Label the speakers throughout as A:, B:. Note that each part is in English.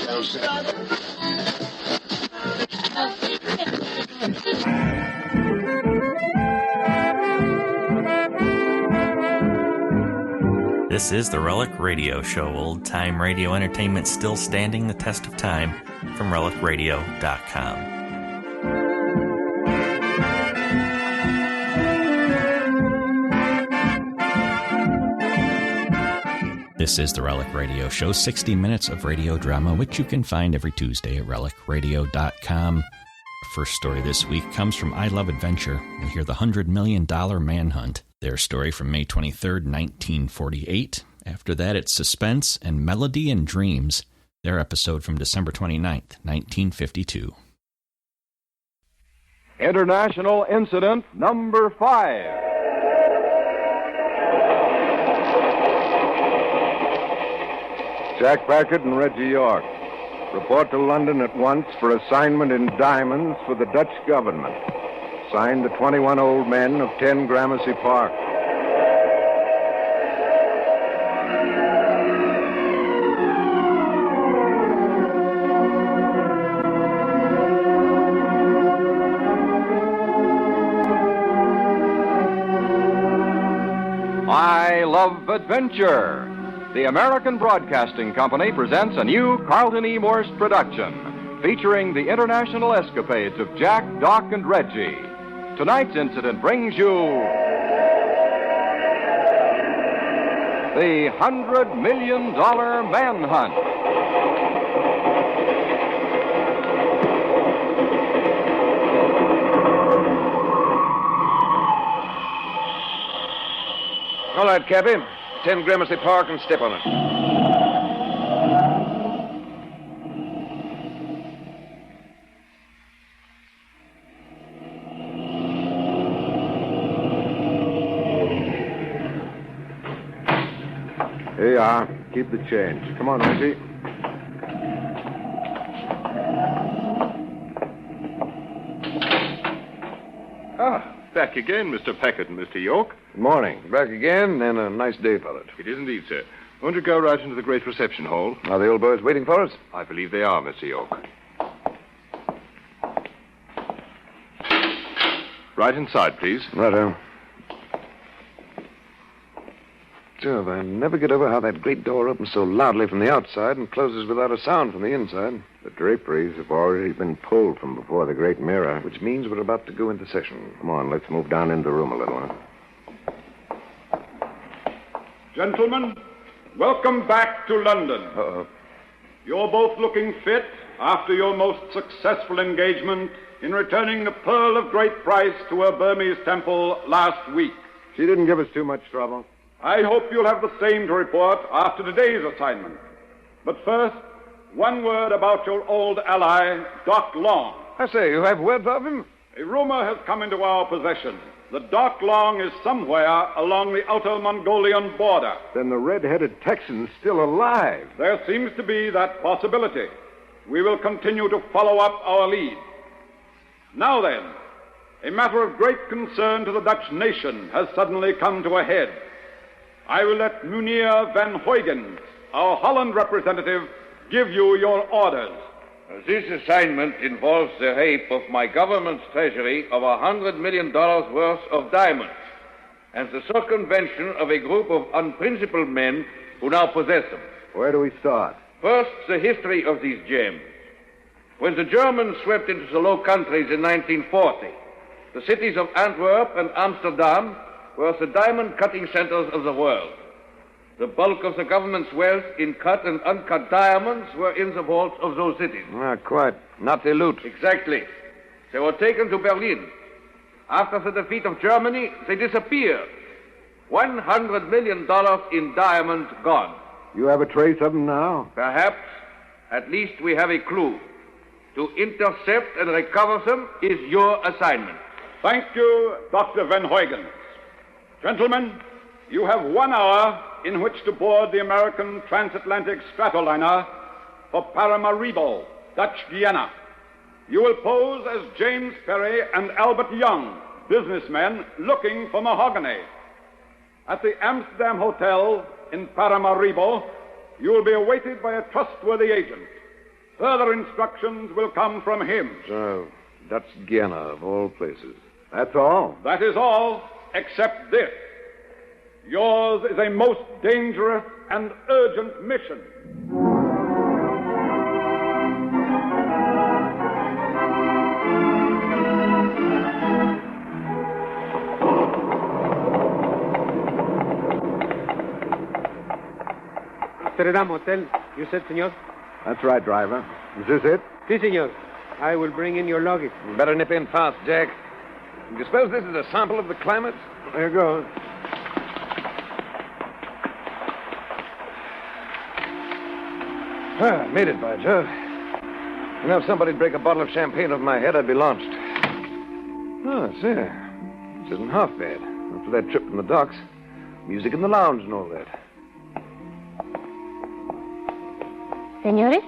A: This is the Relic Radio Show, old-time radio entertainment still standing the test of time, from relicradio.com. This is the Relic Radio Show, 60 minutes of radio drama, which you can find every Tuesday at relicradio.com. First story this week comes from I Love Adventure. We'll hear the $100 Million Manhunt, their story from May 23rd, 1948. After that, it's Suspense and Melody and Dreams, their episode from December 29th, 1952.
B: International Incident Number 5. Jack Packard and Reggie York. Report to London at once for assignment in diamonds for the Dutch government. Signed the 21 old men of 10 Gramercy Park. I Love Adventure. The American Broadcasting Company presents a new Carlton E. Morse production featuring the international escapades of Jack, Doc, and Reggie. Tonight's incident brings you the $100 Million Manhunt.
C: All right, Cappy. 10 Gramercy Park and step on it.
B: Here you are. Keep the change. Come on, Reggie.
D: Back again, Mr. Packard and Mr. York.
B: Good morning. Back again, and a nice day for it.
D: It is indeed, sir. Won't you go right into the great reception hall?
B: Are the old boys waiting for us?
D: I believe they are, Mr. York. Right inside, please.
B: Righto. Jove, I never get over how that great door opens so loudly from the outside and closes without a sound from the inside. The draperies have already been pulled from before the great mirror, which means we're about to go into session. Come on, let's move down into the room a little, huh?
E: Gentlemen, welcome back to London.
B: Uh-oh.
E: You're both looking fit after your most successful engagement in returning the pearl of great price to her Burmese temple last week.
B: She didn't give us too much trouble.
E: I hope you'll have the same to report after today's assignment. But first, one word about your old ally, Doc Long.
B: I say, you have word of him?
E: A rumor has come into our possession that Doc Long is somewhere along the outer Mongolian border.
B: Then the red-headed Texan's still alive.
E: There seems to be that possibility. We will continue to follow up our lead. Now then, a matter of great concern to the Dutch nation has suddenly come to a head. I will let Meneer Van Huygens, our Holland representative, give you your orders.
C: This assignment involves the rape of my government's treasury of $100 million worth of diamonds and the circumvention of a group of unprincipled men who now possess them.
B: Where do we start?
C: First, the history of these gems. When the Germans swept into the Low Countries in 1940, the cities of Antwerp and Amsterdam were the diamond-cutting centers of the world. The bulk of the government's wealth in cut and uncut diamonds were in the vaults of those cities.
B: Not quite. Not the loot.
C: Exactly. They were taken to Berlin. After the defeat of Germany, they disappeared. $100 million in diamonds gone.
B: You have a trace of them now?
C: Perhaps. At least we have a clue. To intercept and recover them is your assignment.
E: Thank you, Dr. Van Huygens. Gentlemen, you have 1 hour in which to board the American transatlantic stratoliner for Paramaribo, Dutch Guiana. You will pose as James Perry and Albert Young, businessmen looking for mahogany. At the Amsterdam Hotel in Paramaribo, you will be awaited by a trustworthy agent. Further instructions will come from him.
B: So, that's Guyana, of all places.
F: That's all?
E: That is all, except this. Yours is a most dangerous and urgent mission.
G: Amsterdam Hotel, you said, senor?
F: That's right, driver. Is this it?
G: Si, senor. I will bring in your luggage.
B: You better nip in fast, Jack. Do you suppose this is a sample of the climate?
G: There goes.
B: Ah, made it, by Jove. You know, if somebody'd break a bottle of champagne over my head, I'd be launched. Oh, see. This isn't half bad. After that trip from the docks, music in the lounge and all that.
H: Senores?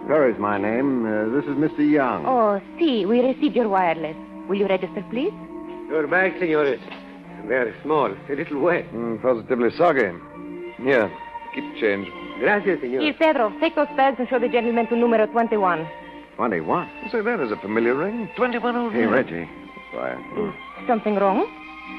F: Perry's my name. This is Mr. Young.
H: Oh, si, we received your wireless. Will you register, please?
G: Your bag, senores. Very small, a little wet.
B: Positively soggy. Here, keep the change.
G: Gracias, senor.
H: Here, Pedro, take those bags and show the gentleman to numero 21.
F: 21?
B: Say, that is a familiar ring. 21 old
F: Hey,
B: man.
F: Reggie. Quiet.
H: Something wrong?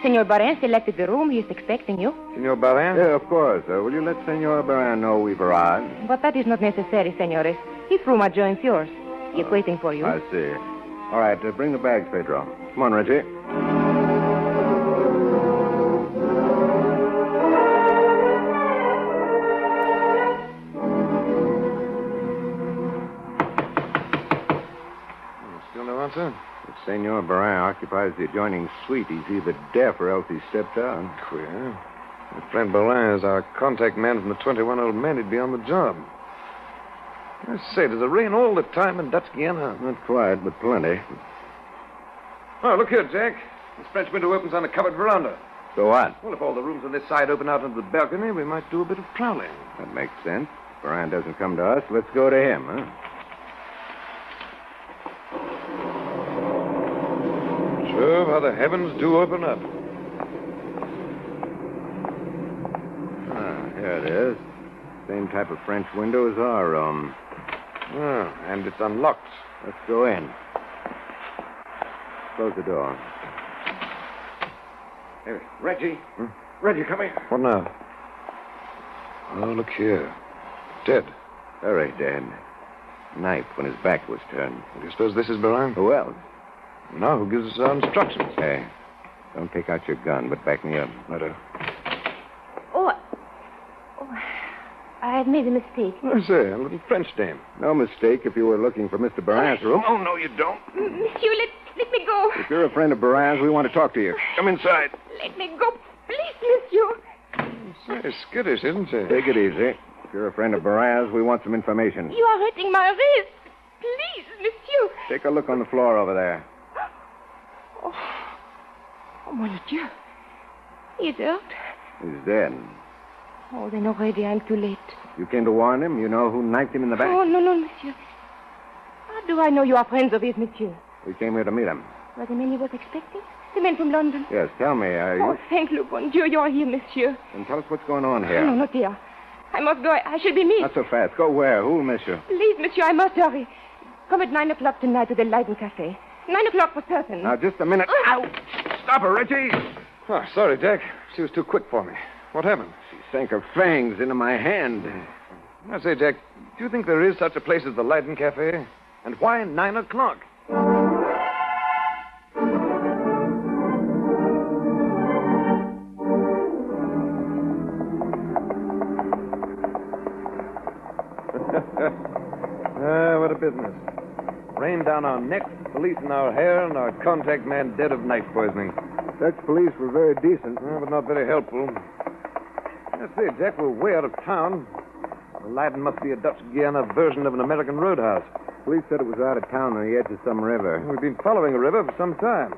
H: Senor Barin selected the room. He is expecting you.
B: Senor Barin?
F: Yeah, of course. Will you let Senor Baran know we've arrived?
H: But that is not necessary, senores. His room adjoins yours. He is waiting for you.
F: I see. All right, bring the bags, Pedro. Come on, Reggie.
B: Still no answer?
F: If Senor Baran occupies the adjoining suite, he's either deaf or else he stepped out.
B: Queer. My friend Barin is our contact man from the 21 old man. He'd be on the job. I say, does it rain all the time in Dutch Guiana?
F: Not quite, but plenty.
B: Oh, look here, Jack. This French window opens on a covered veranda.
F: So what?
B: Well, if all the rooms on this side open out into the balcony, we might do a bit of prowling.
F: That makes sense. If Baran doesn't come to us, let's go to him, huh?
B: Sure, how the heavens do open up.
F: Here it is. Same type of French window as our room.
B: Oh, and it's unlocked.
F: Let's go in. Close the door.
B: Hey, Reggie. Reggie, come here. What now? Oh, look here. Dead.
F: Very dead. Knife when his back was turned.
B: Do you suppose this is Baran?
F: Who else?
B: Now, who gives us our instructions?
F: Hey, don't take out your gun, but back me up.
B: Righto.
H: Oh, I have made a mistake.
B: I say, a little French dame.
F: No mistake if you were looking for Mr. Baran's room.
B: Oh, no, you don't.
H: Monsieur, let me go.
F: If you're a friend of Baran's, we want to talk to you. Come inside.
H: Let me go, please, monsieur.
B: Say, skittish, isn't she?
F: Take it easy. If you're a friend of Baran's, we want some information.
H: You are hurting my wrist. Please, monsieur.
F: Take a look on the floor over there.
H: Oh, mon Dieu. He is hurt.
F: He's dead.
H: Oh, then already I'm too late.
F: You came to warn him? You know who knifed him in the back?
H: Oh, no, monsieur. How do I know you are friends of his, monsieur?
F: We came here to meet him.
H: Were the men he was expecting? The men from London?
F: Yes, tell me, are you...
H: Oh, thank le bon Dieu, you are here, monsieur.
F: And tell us what's going on here.
H: No, not here. I must go. I shall be missed.
F: Not so fast. Go where? Who'll miss you?
H: Please, monsieur, I must hurry. Come at 9 o'clock tonight to the Leiden Cafe. 9 o'clock for certain.
F: Now, just a minute. Ow! Stop her, Reggie!
B: Oh, sorry, Jack. She was too quick for me. What happened?
F: She sank her fangs into my hand.
B: I say, Jack, do you think there is such a place as the Leiden Cafe? And why 9 o'clock? What a business. Rain down our necks, police in our hair, and our contact man dead of knife poisoning.
F: Dutch police were very decent.
B: But not very helpful. I say, Jack, we're way out of town. The Leiden must be a Dutch Guiana version of an American roadhouse.
F: Police said it was out of town on the edge of some river.
B: We've been following a river for some time.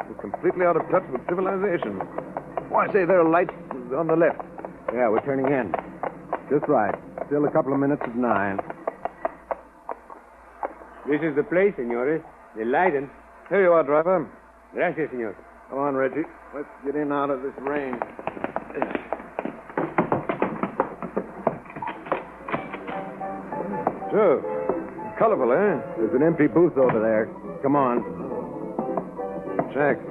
B: We're completely out of touch with civilization. Why, say, there are lights on the left.
F: Yeah, we're turning in. Just right. Still a couple of minutes of 9.
G: This is the place, senores. The Leiden.
B: Here you are, driver.
G: Gracias, senor.
B: Come on, Reggie. Let's get in out of this rain. Joe, colorful, eh?
F: There's an empty booth over there. Come on.
B: Jack,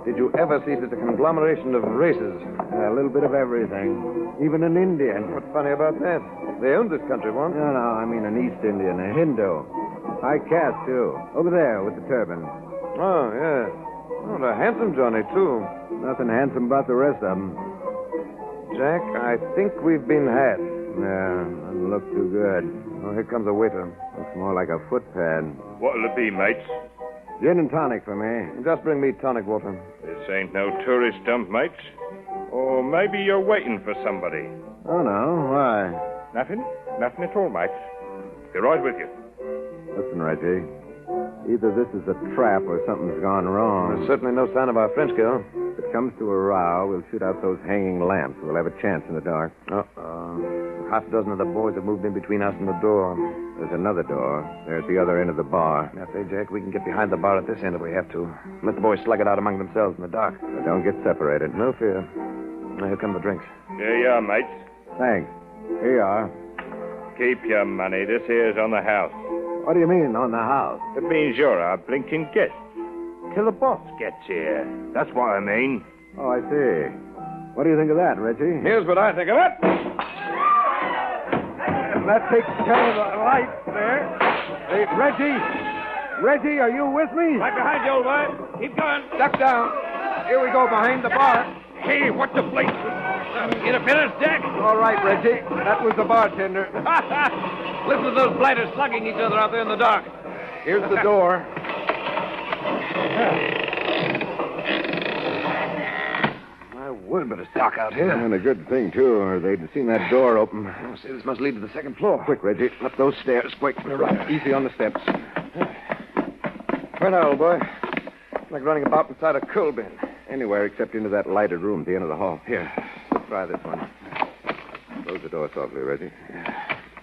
B: did you ever see such a conglomeration of races?
F: A little bit of everything. Even an Indian.
B: What's funny about that? They owned this country once.
F: No, I mean an East Indian, a Hindu. High caste, too. Over there with the turban.
B: Oh, yeah. Oh, a handsome Johnny, too.
F: Nothing handsome about the rest of them.
B: Jack, I think we've been had.
F: Yeah, doesn't look too good.
B: Oh, here comes a waiter.
F: Looks more like a footpad.
D: What'll it be, mates?
F: Gin and tonic for me.
B: Just bring me tonic water.
D: This ain't no tourist dump, mates. Or maybe you're waiting for somebody.
F: Oh, no. Why?
D: Nothing? Nothing at all, mates. Be right with you.
F: Listen, Reggie. Either this is a trap or something's gone wrong.
B: There's certainly no sign of our French girl.
F: If it comes to a row, we'll shoot out those hanging lamps. We'll have a chance in the dark.
B: Uh-oh. Half a dozen of the boys have moved in between us and the door.
F: There's another door. They're at the other end of the bar.
B: Now, say, Jack, we can get behind the bar at this end if we have to. Let the boys slug it out among themselves in the dark.
F: But don't get separated.
B: No fear. Now, here come the drinks.
D: Here you are, mates.
F: Thanks. Here you are.
D: Keep your money. This here's on the house.
F: What do you mean, on the house?
D: It means you're our blinking guest. Till the boss gets here. That's what I mean.
F: Oh, I see. What do you think of that, Reggie?
B: Here's what I think of it.
F: That takes care of the light there. Hey, Reggie, are you with me?
C: Right behind you, old boy. Keep going.
B: Duck down. Here we go behind the bar.
C: Hey, what the place? Interference, Jack?
F: All right, Reggie. That was the bartender.
C: Listen to those blighters slugging each other out there in the dark.
F: Here's the door.
B: My word, but it's dark out here.
F: And a good thing, too, or they'd have seen that door open.
B: Oh, say, this must lead to the second floor.
F: Quick, Reggie. Up those stairs. Quick. Right. Easy on the steps.
B: Where now, old boy? It's like running about inside a coal bin.
F: Anywhere except into that lighted room at the end of the hall. Here. Let's try this one. Close the door softly, Reggie.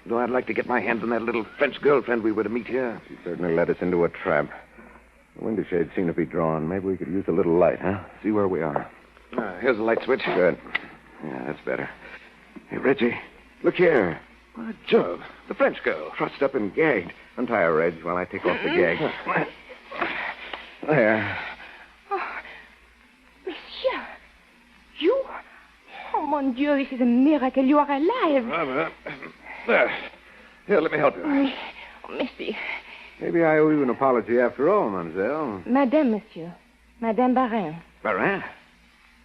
B: Though I'd like to get my hands on that little French girlfriend we were to meet here.
F: She certainly led us into a trap. The window shades seem to be drawn. Maybe we could use a little light, huh? See where we are.
B: Here's the light switch.
F: Good. Yeah, that's better.
B: Hey, Reggie, look here. By Jove, the French girl.
F: Trussed up and gagged. Untie her, Reg, while I take off the gag. There.
H: Oh, monsieur. You? Oh, mon Dieu, this is a miracle. You are alive.
B: There. Here, let me help you.
H: Oh, merci.
F: Maybe I owe you an apology after all, mademoiselle.
H: Madame, monsieur. Madame Barin.
F: Barin?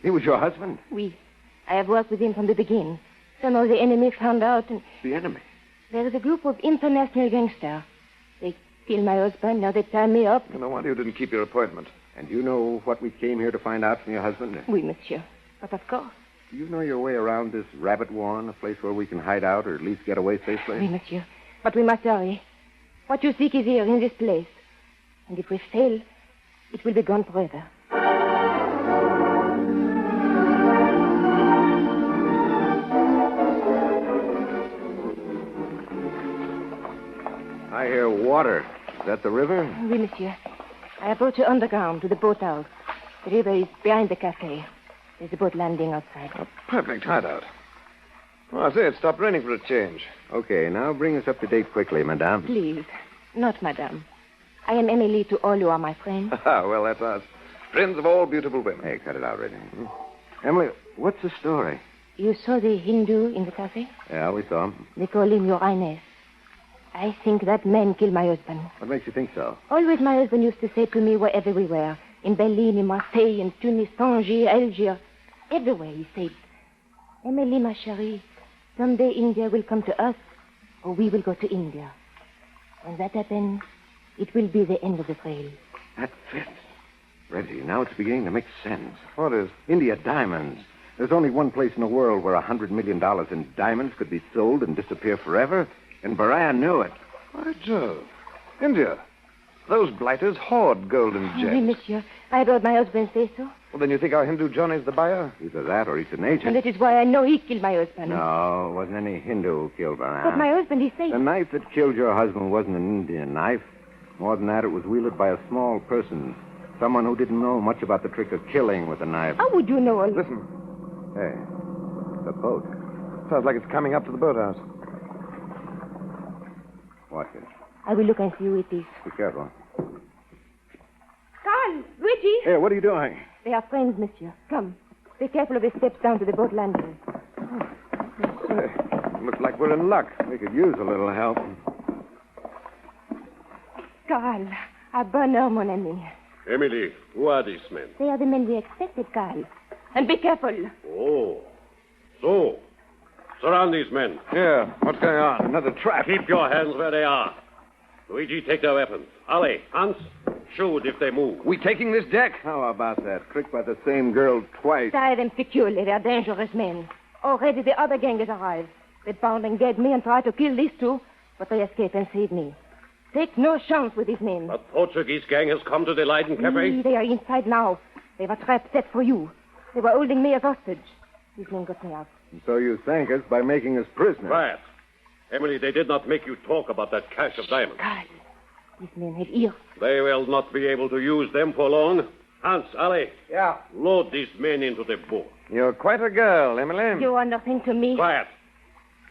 F: He was your husband?
H: Oui. I have worked with him from the beginning. Somehow the enemy found out, and
F: The enemy?
H: there is a group of international gangsters. They killed my husband, now they tie me up.
B: No wonder you didn't keep your appointment.
F: And you know what we came here to find out from your husband?
H: Oui, monsieur. But of course.
F: Do you know your way around this rabbit warren, a place where we can hide out or at least get away safely?
H: Oui, monsieur. But we must hurry. What you seek is here, in this place. And if we fail, it will be gone forever.
F: I hear water. Is that the river?
H: Oui, monsieur. I have brought you underground to the boathouse. The river is behind the cafe. There's a boat landing outside.
B: A perfect hideout. Oh, I say, it stopped raining for a change.
F: Okay, now bring us up to date quickly, madame.
H: Please. Not madame. I am Emily to all you are my friends.
B: Well, that's us. Friends of all beautiful women.
F: Hey, cut it out, Reggie. Emily, what's the story?
H: You saw the Hindu in the cafe?
F: Yeah, we saw him.
H: They call him Your Highness. I think that man killed my husband.
F: What makes you think so?
H: Always my husband used to say to me wherever we were. In Berlin, in Marseille, in Tunis, Tangier, Algiers. Everywhere he said, Emily, ma chérie, someday India will come to us, or we will go to India. When that happens, it will be the end of the trail.
F: That fits. Reggie, now it's beginning to make sense.
B: What is?
F: India diamonds. There's only one place in the world where $100 million in diamonds could be sold and disappear forever, and Baran knew it.
B: By Jove. India. Those blighters hoard gold and
H: Oui,
B: gems.
H: monsieur. I heard my husband say so.
B: Well, then you think our Hindu Johnny's the buyer?
F: Either that or he's an
H: And
F: agent.
H: that is why I know he killed my husband.
F: No, it wasn't any Hindu who killed Baran.
H: But my husband, he said...
F: The knife that killed your husband wasn't an Indian knife. More than that, it was wielded by a small person. Someone who didn't know much about the trick of killing with a knife.
H: How would you know all...
B: Listen.
F: Hey, the boat.
B: Sounds like it's coming up to the boathouse.
F: Watch it.
H: I will look and see who it is.
F: Be careful.
H: Carl, Luigi.
F: Here, what are you doing?
H: They are friends, monsieur. Come. Be careful of the steps down to the boat landing.
F: Looks like we're in luck. We could use a little help.
H: Carl, à bonne heure, mon ami.
I: Emily, who are these men?
H: They are the men we expected, Carl. And be careful.
I: Oh. So, surround these men.
B: Yeah, what's going on? Another trap.
I: Keep your hands where they are. Luigi, take their weapons. Ali, Hans, shoot if they move.
B: We taking this deck?
F: How about that? Tricked by the same girl twice.
H: Tie them securely. They are dangerous men. Already the other gang has arrived. They bound and gagged me and tried to kill these two, but they escaped and saved me. Take no chance with these men.
I: A Portuguese gang has come to the Leiden Cafe?
H: They are inside now. They have a trap set for you. They were holding me as hostage. These men got me out.
F: And so you thank us by making us prisoners.
I: Right. Emily, they did not make you talk about that cache of diamonds.
H: Carl, these men have ears.
I: They will not be able to use them for long. Hans, Ali.
G: Yeah.
I: Load these men into the boat.
B: You're quite a girl, Emily.
H: You are nothing to me.
I: Quiet.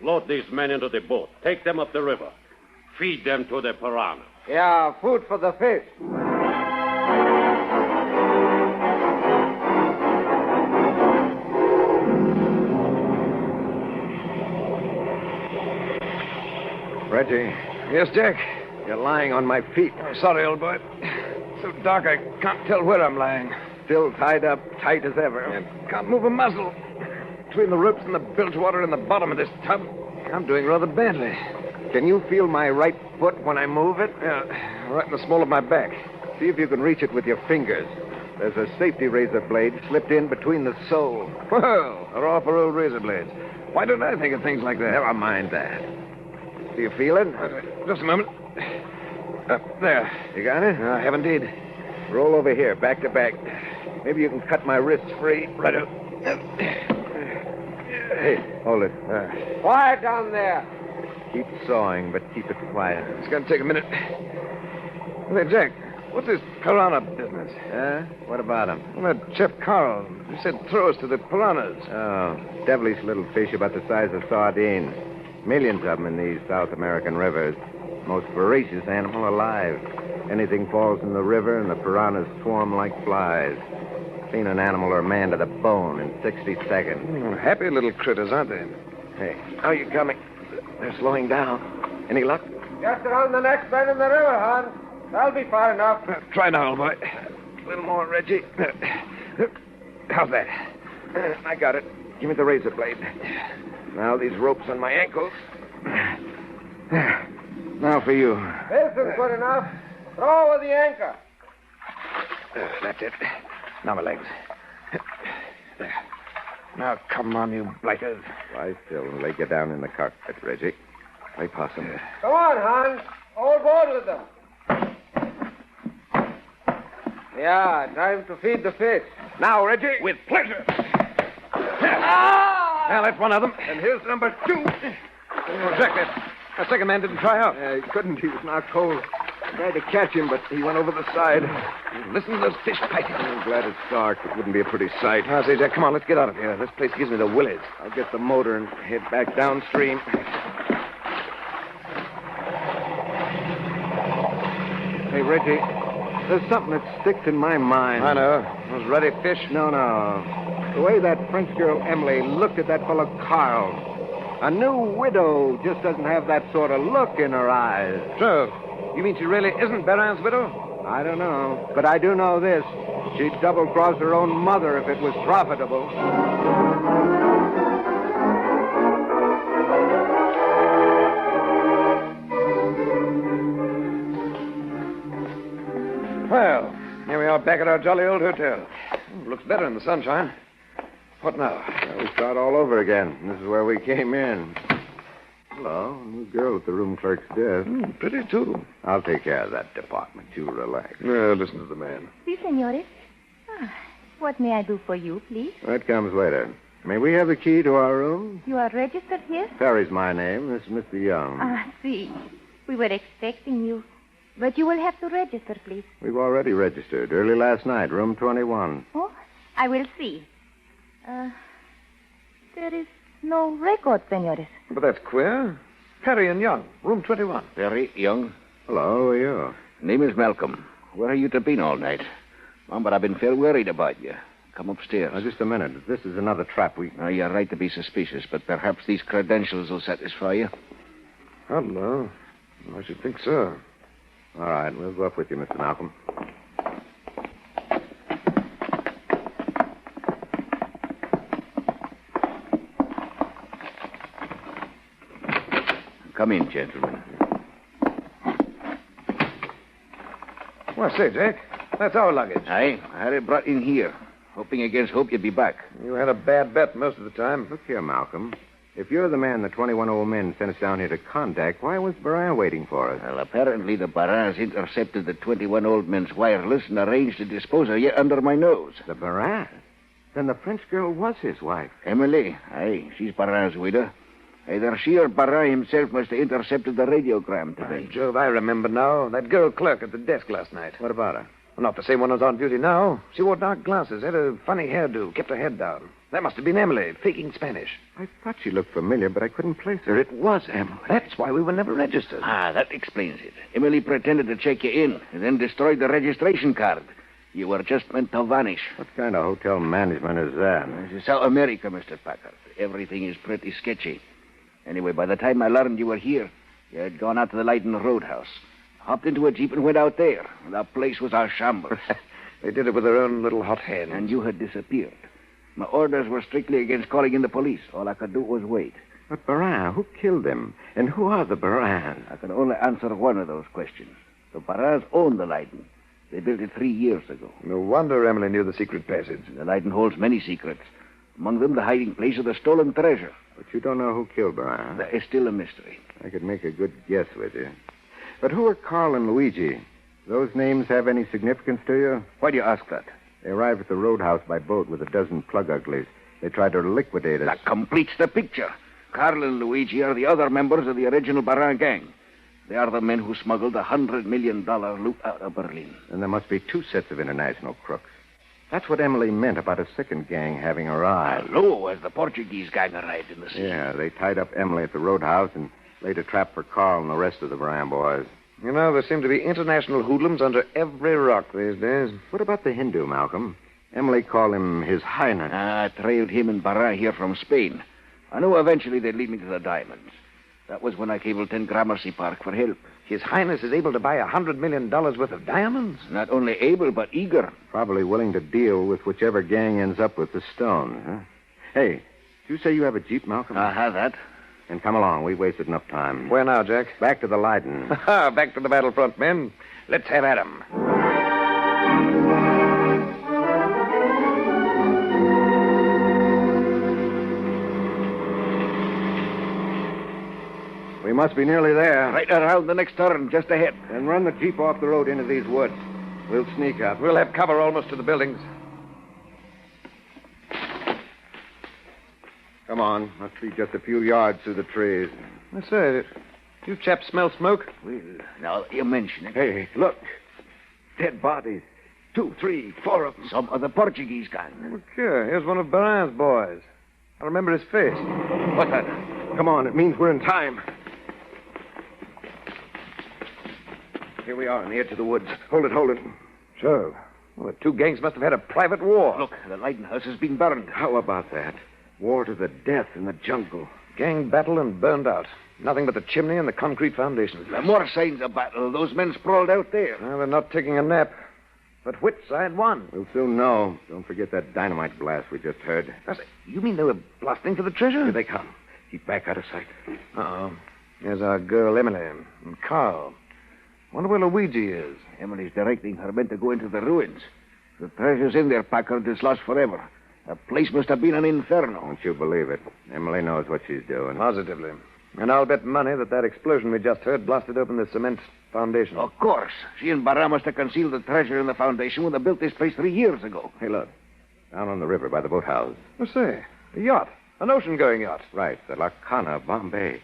I: Load these men into the boat. Take them up the river. Feed them to the piranhas.
G: Yeah, food for the fish.
F: Reggie,
B: Yes, Jack.
F: you're lying on my feet.
B: Oh, sorry, old boy. So dark I can't tell where I'm lying.
F: Still tied up tight as ever.
B: And can't move a muscle. Between the ropes and the bilge water in the bottom of this tub, I'm doing rather badly.
F: Can you feel my right foot when I move it?
B: Yeah, right in the small of my back.
F: See if you can reach it with your fingers. There's a safety razor blade slipped in between the sole.
B: Well, they're all for old razor blades. Why don't I think of things like that?
F: Never mind that. Do you feel it?
B: Just a moment. There.
F: You got it?
B: I have indeed.
F: Roll over here, back to back. Maybe you can cut my wrists free.
B: Right.
F: Hey, hold it.
G: Quiet down there.
F: Keep sawing, but keep it quiet.
B: It's going to take a minute. Hey, Jack, what's this piranha business?
F: What about him?
B: Well, that chef Carl, he said throw us to the piranhas.
F: Oh, devilish little fish about the size of sardines. Millions of them in these South American rivers. Most voracious animal alive. Anything falls in the river and the piranhas swarm like flies. Clean an animal or a man to the bone in 60 seconds.
B: Happy little critters, aren't they?
F: Hey, how you coming? They're slowing down. Any luck?
G: Just around the next bend in the river, Hans. That'll be far enough.
B: Try now, old boy. A little more, Reggie. How's that?
F: I got it. Give me the razor blade. Now these ropes on my ankles. Now for you.
G: This is good enough. Throw over the anchor.
B: That's it. Now my legs. There. Now come on, you blighters.
F: Lie still and lay you down in the cockpit, Reggie. Play possum.
G: Come on, Hans. All board with them. Yeah, time to feed the fish.
B: Now, Reggie. With pleasure. Well, that's one of them. And here's number 2. Oh, Jack, that second man didn't try out.
F: He couldn't. He was knocked cold. I tried to catch him, but he went over the side.
B: Listen to those fish piping.
F: I'm glad it's dark. It wouldn't be a pretty sight.
B: I say, Jack, come on, let's get out of here. This place gives me the willies.
F: I'll get the motor and head back downstream. Hey, Reggie, there's something that sticks in my mind.
B: I know. Those ruddy fish.
F: No. The way that French girl Emily looked at that fellow Carl. A new widow just doesn't have that sort of look in her eyes.
B: So, you mean she really isn't Baron's widow?
F: I don't know. But I do know this. She'd double-cross her own mother if it was profitable.
B: Well, here we are back at our jolly old hotel. Looks better in the sunshine. What now?
F: Well, we start all over again. This is where we came in. Hello, new girl at the room clerk's desk.
B: Pretty, too.
F: I'll take care of that department. You relax.
B: Listen to the man.
H: Si, senores. What may I do for you, please?
F: That comes later. May we have the key to our room?
H: You are registered here?
F: Perry's my name. This is Mr. Young.
H: Si. We were expecting you. But you will have to register, please.
F: We've already registered. Early last night, room 21.
H: Oh, I will see. There is no record, senores.
B: But that's queer. Perry and Young, room 21.
J: Perry, Young,
F: Hello, who are you?
J: Name is Malcolm. Where have you been all night? Mom, but I've been fair worried about you. Come upstairs.
F: Just a minute. This is another trap we...
J: You're right to be suspicious, but perhaps these credentials will satisfy you.
B: Hello. I should think so.
F: All right, we'll go up with you, Mr. Malcolm.
J: Come in, gentlemen.
B: Well, say, Jack, that's our luggage.
J: Aye, I had it brought in here. Hoping against hope you'd be back.
B: You had a bad bet most of the time.
F: Look here, Malcolm. If you're the man the 21 old men sent us down here to contact, why was Barin waiting for us?
J: Well, apparently the Barins intercepted the 21 old men's wireless and arranged to dispose of you under my nose.
F: The Barin? Then the French girl was his wife.
J: Emily? Aye, she's Barin's widow. Either she or Barin himself must have intercepted the radiogram today.
B: By Jove, I remember now. That girl clerk at the desk last night.
F: What about her?
B: Well, not the same one who's on duty now. She wore dark glasses, had a funny hairdo, kept her head down. That must have been Emily, faking Spanish.
F: I thought she looked familiar, but I couldn't place her. It was Emily.
B: That's why we were never registered.
J: That explains it. Emily pretended to check you in and then destroyed the registration card. You were just meant to vanish.
F: What kind of hotel management is that?
J: This is South America, Mr. Packard. Everything is pretty sketchy. Anyway, by the time I learned you were here, you had gone out to the Leiden Roadhouse. Hopped into a jeep and went out there. The place was a shambles.
B: They did it with their own little hot hands.
J: And you had disappeared. My orders were strictly against calling in the police. All I could do was wait.
F: But Barin, who killed him? And who are the Barins?
J: I can only answer one of those questions. The Barins own the Leiden. They built it 3 years ago.
B: No wonder Emily knew the secret passage.
J: The Leiden holds many secrets. Among them, the hiding place of the stolen treasure.
F: But you don't know who killed Barin.
J: That is still a mystery.
F: I could make a good guess with you. But who are Carl and Luigi? Those names have any significance to you?
J: Why do you ask that?
F: They arrived at the roadhouse by boat with a dozen plug uglies. They tried to liquidate us.
J: That completes the picture. Carl and Luigi are the other members of the original Barin gang. They are the men who smuggled the $100 million loot out of Berlin.
F: And there must be 2 sets of international crooks. That's what Emily meant about a second gang having arrived.
J: Hello, as the Portuguese gang arrived in the sea.
F: Yeah, they tied up Emily at the roadhouse and laid a trap for Carl and the rest of the Barin boys.
B: You know, there seem to be international hoodlums under every rock these days.
F: What about the Hindu, Malcolm? Emily called him His Highness.
J: I trailed him and Barin here from Spain. I knew eventually they'd lead me to the diamonds. That was when I cabled 10 Gramercy Park for help.
B: His Highness is able to buy $100 million worth of diamonds?
J: Not only able, but eager.
F: Probably willing to deal with whichever gang ends up with the stone, huh? Hey, did you say you have a Jeep, Malcolm?
J: I have that.
F: And come along. We've wasted enough time.
B: Where now, Jack?
F: Back to the Leiden.
B: Back to the battlefront, men. Let's have at 'em.
F: We must be nearly there.
J: Right around the next turn, just ahead.
F: And run the Jeep off the road into these woods. We'll sneak up.
B: We'll have cover almost to the buildings.
F: Come on. Must be just a few yards through the trees.
B: I say, you chaps smell smoke?
J: Well, now you mention it.
F: Hey, look. Dead bodies. 2, 3, 4 of them.
J: Some of the Portuguese gang.
B: Look here. Here's one of Barin's boys. I remember his face.
J: What's that?
F: Come on. It means we're in time. Here we are on the edge of the woods. Hold it, hold it.
B: So, well, the 2 gangs must have had a private war.
J: Look, the Leiden house has been burned.
F: How about that? War to the death in the jungle.
B: Gang battle and burned out. Nothing but the chimney and the concrete foundations.
J: There are more signs of battle. Those men sprawled out there.
B: Well, they're not taking a nap. But which side won?
F: We'll soon know. Don't forget that dynamite blast we just heard.
B: You mean they were blasting for the treasure?
F: Here they come. Keep back out of sight.
B: Uh-oh. Here's our girl, Emily, and Carl. Wonder where Luigi is.
J: Emily's directing her men to go into the ruins. The treasure's in there, Packard. It's lost forever. The place must have been an inferno.
F: Don't you believe it? Emily knows what she's doing.
B: Positively. And I'll bet money that explosion we just heard blasted open the cement foundation.
J: Of course. She and Barin must have concealed the treasure in the foundation when they built this place 3 years ago.
F: Hey, look. Down on the river by the boathouse.
B: Let's say, a yacht. An ocean-going yacht.
F: Right, the La Cana, Bombay.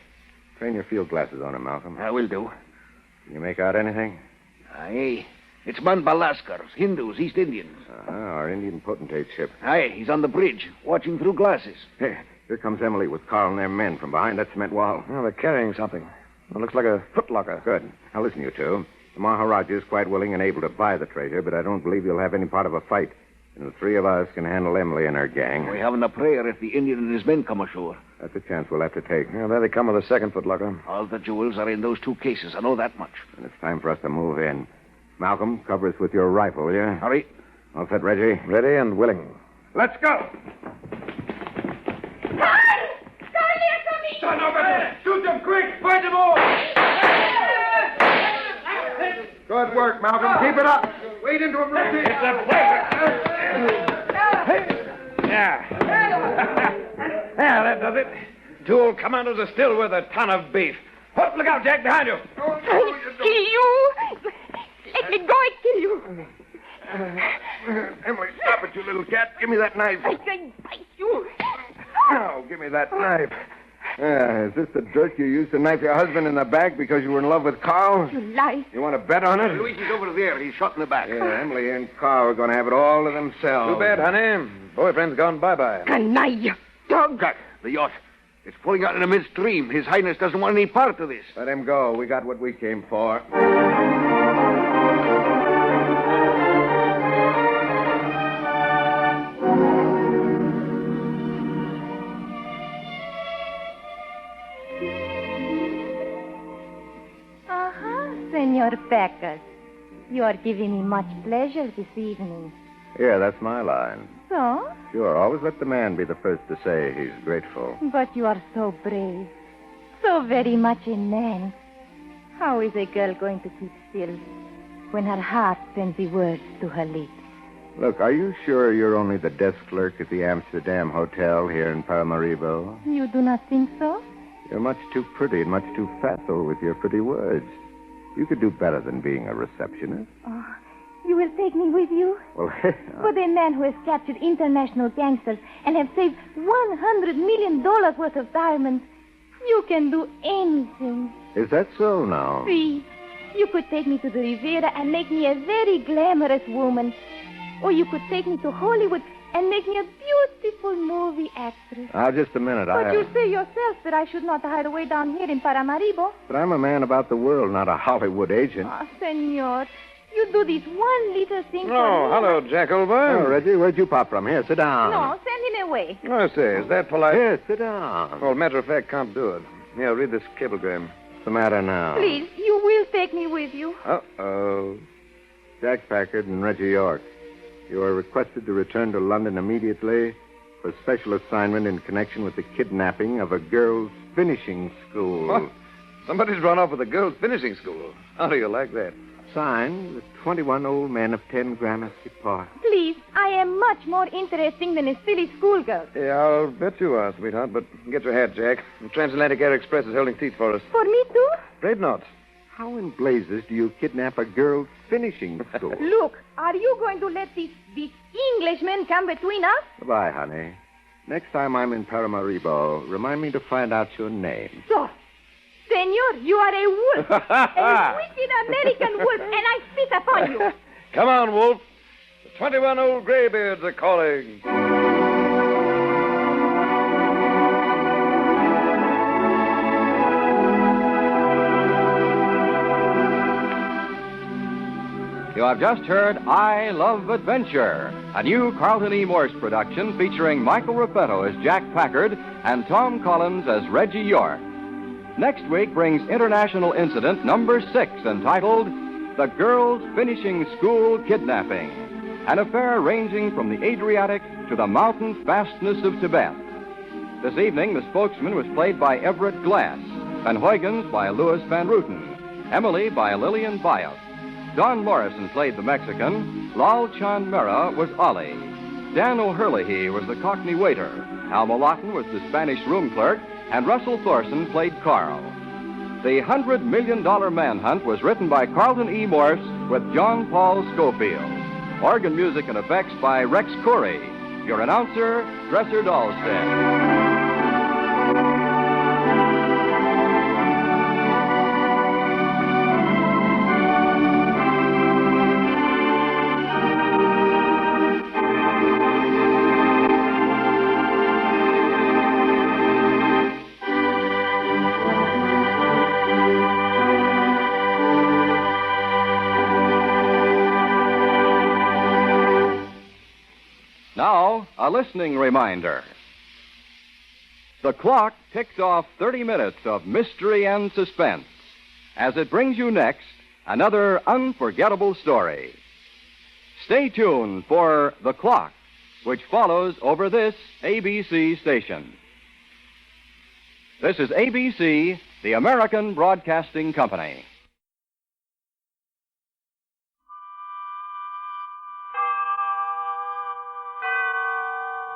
F: Train your field glasses on him, Malcolm.
J: I will do.
F: Can you make out anything?
J: Aye. It's Manbalaskars, Hindus, East Indians.
F: Our Indian potentate ship.
J: Aye, he's on the bridge, watching through glasses.
F: Hey, here comes Emily with Carl and their men from behind that cement wall.
B: Oh, they're carrying something. It looks like a footlocker.
F: Good. Now listen, you two. The Maharaja is quite willing and able to buy the treasure, but I don't believe you'll have any part of a fight. And the three of us can handle Emily and her gang.
J: We haven't a prayer if the Indian and his men come ashore.
F: That's a chance we'll have to take.
B: Yeah, there they come with the second footlocker.
J: All the jewels are in those 2 cases. I know that much.
F: And it's time for us to move in. Malcolm, cover us with your rifle, will you?
J: Hurry.
F: All set, Reggie?
B: Ready and willing.
E: Let's go. Son of a... Shoot them quick. Fight them all.
B: Good work, Malcolm. Keep it up.
E: Wade into him, Richie.
I: It's a pleasure.
E: Yeah, that does it. 2 old commanders are still with a ton of beef. Oh, look out, Jack, behind you.
H: I'll kill you. Let me go, I kill you.
F: Emily, stop it, you little cat. Give me that knife.
H: I can bite you.
F: Oh, give me that knife. Is this the dirt you used to knife your husband in the back because you were in love with Carl?
H: You lie.
F: You want to bet on it?
J: Luigi's over there. He's shot in the back.
F: Yeah, Emily and Carl are going to have it all to themselves.
B: Too bad, honey. Boyfriend's gone bye-bye.
H: Canaille. Dog.
J: Jack, the yacht. It's pulling out in a midstream. His Highness doesn't want any part of this.
F: Let him go. We got what we came for.
H: Senor Packard, you are giving me much pleasure this evening.
F: Yeah, that's my line.
H: So?
F: Sure, always let the man be the first to say he's grateful.
H: But you are so brave. So very much a man. How is a girl going to keep still when her heart sends the words to her lips?
F: Look, are you sure you're only the desk clerk at the Amsterdam Hotel here in Paramaribo?
H: You do not think so?
F: You're much too pretty and much too facile with your pretty words. You could do better than being a receptionist.
H: Oh, you will take me with you?
F: Well,
H: But a man who has captured international gangsters and have saved $100 million worth of diamonds. You can do anything.
F: Is that so now?
H: See, you could take me to the Riviera and make me a very glamorous woman. Or you could take me to Hollywood and make me a beautiful movie actress.
F: Now, just a minute.
H: But you say yourself that I should not hide away down here in Paramaribo.
F: But I'm a man about the world, not a Hollywood agent.
H: Ah, senor, you do this one little thing for
B: Oh,
H: me.
B: hello, Jack, old boy.
F: Oh, Reggie, where'd you pop from? Here, sit down.
H: No, send him away.
B: I say, is that polite?
F: Here, sit down.
B: Well, matter of fact, can't do it. Here, read this cablegram.
F: What's the matter now?
H: Please, you will take me with you.
F: Uh-oh. Jack Packard and Reggie York. You are requested to return to London immediately for special assignment in connection with the kidnapping of a girls' finishing school.
B: What? Somebody's run off with a girls' finishing school. How do you like that?
F: Signed, the 21 old men of 10 Gramercy Park.
H: Please, I am much more interesting than a silly schoolgirl.
B: Yeah, I'll bet you are, sweetheart, but get your hat, Jack. The Transatlantic Air Express is holding teeth for us.
H: For me, too?
B: Afraid not.
F: How in blazes do you kidnap a girls' finishing school?
H: Look, are you going to let this Englishman come between us?
F: Goodbye, honey. Next time I'm in Paramaribo, remind me to find out your name.
H: So, senor, you are a wolf. A wicked American wolf, and I spit upon you.
B: Come on, Wolf. The 21 old graybeards are calling.
K: You have just heard I Love Adventure, a new Carlton E. Morse production featuring Michael Repetto as Jack Packard and Tom Collins as Reggie York. Next week brings International Incident number 6, entitled The Girls' Finishing School Kidnapping, an affair ranging from the Adriatic to the mountain fastness of Tibet. This evening, the spokesman was played by Everett Glass, Van Huygens by Louis Van Ruten, Emily by Lillian Bayot. Don Morrison played the Mexican. Lal Chan Mera was Ollie. Dan O'Herlihy was the Cockney waiter. Alma Lawton was the Spanish room clerk. And Russell Thorson played Carl. The $100 Million Manhunt was written by Carlton E. Morse with John Paul Schofield. Organ music and effects by Rex Corey. Your announcer, Dresser Dahlstedt. Now, a listening reminder. The clock ticked off 30 minutes of mystery and suspense as it brings you next another unforgettable story. Stay tuned for The Clock, which follows over this ABC station. This is ABC, the American Broadcasting Company.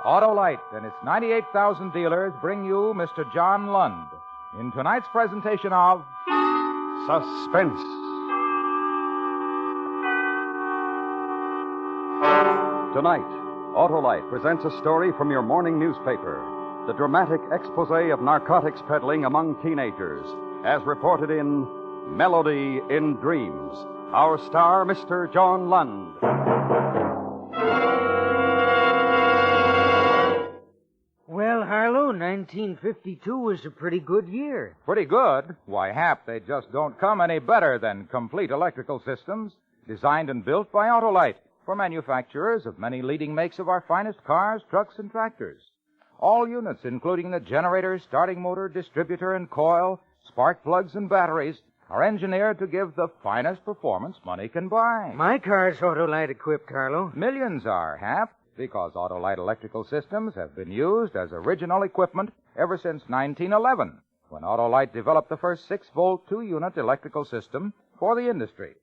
L: Autolite and its 98,000 dealers bring you Mr. John Lund in tonight's presentation of Suspense.
M: Tonight, Autolite presents a story from your morning newspaper, the dramatic expose of narcotics peddling among teenagers, as reported in Melody in Dreams. Our star, Mr. John Lund.
N: Well, Harlow, 1952 was a pretty good year.
L: Pretty good? Why, Hap, they just don't come any better than complete electrical systems designed and built by Autolite for manufacturers of many leading makes of our finest cars, trucks, and tractors. All units, including the generator, starting motor, distributor, and coil, spark plugs, and batteries, are engineered to give the finest performance money can buy.
N: My car's Autolite equipped, Harlow.
L: Millions are, Hap, because Autolite electrical systems have been used as original equipment ever since 1911, when Autolite developed the first 6-volt 2-unit electrical system for the industry.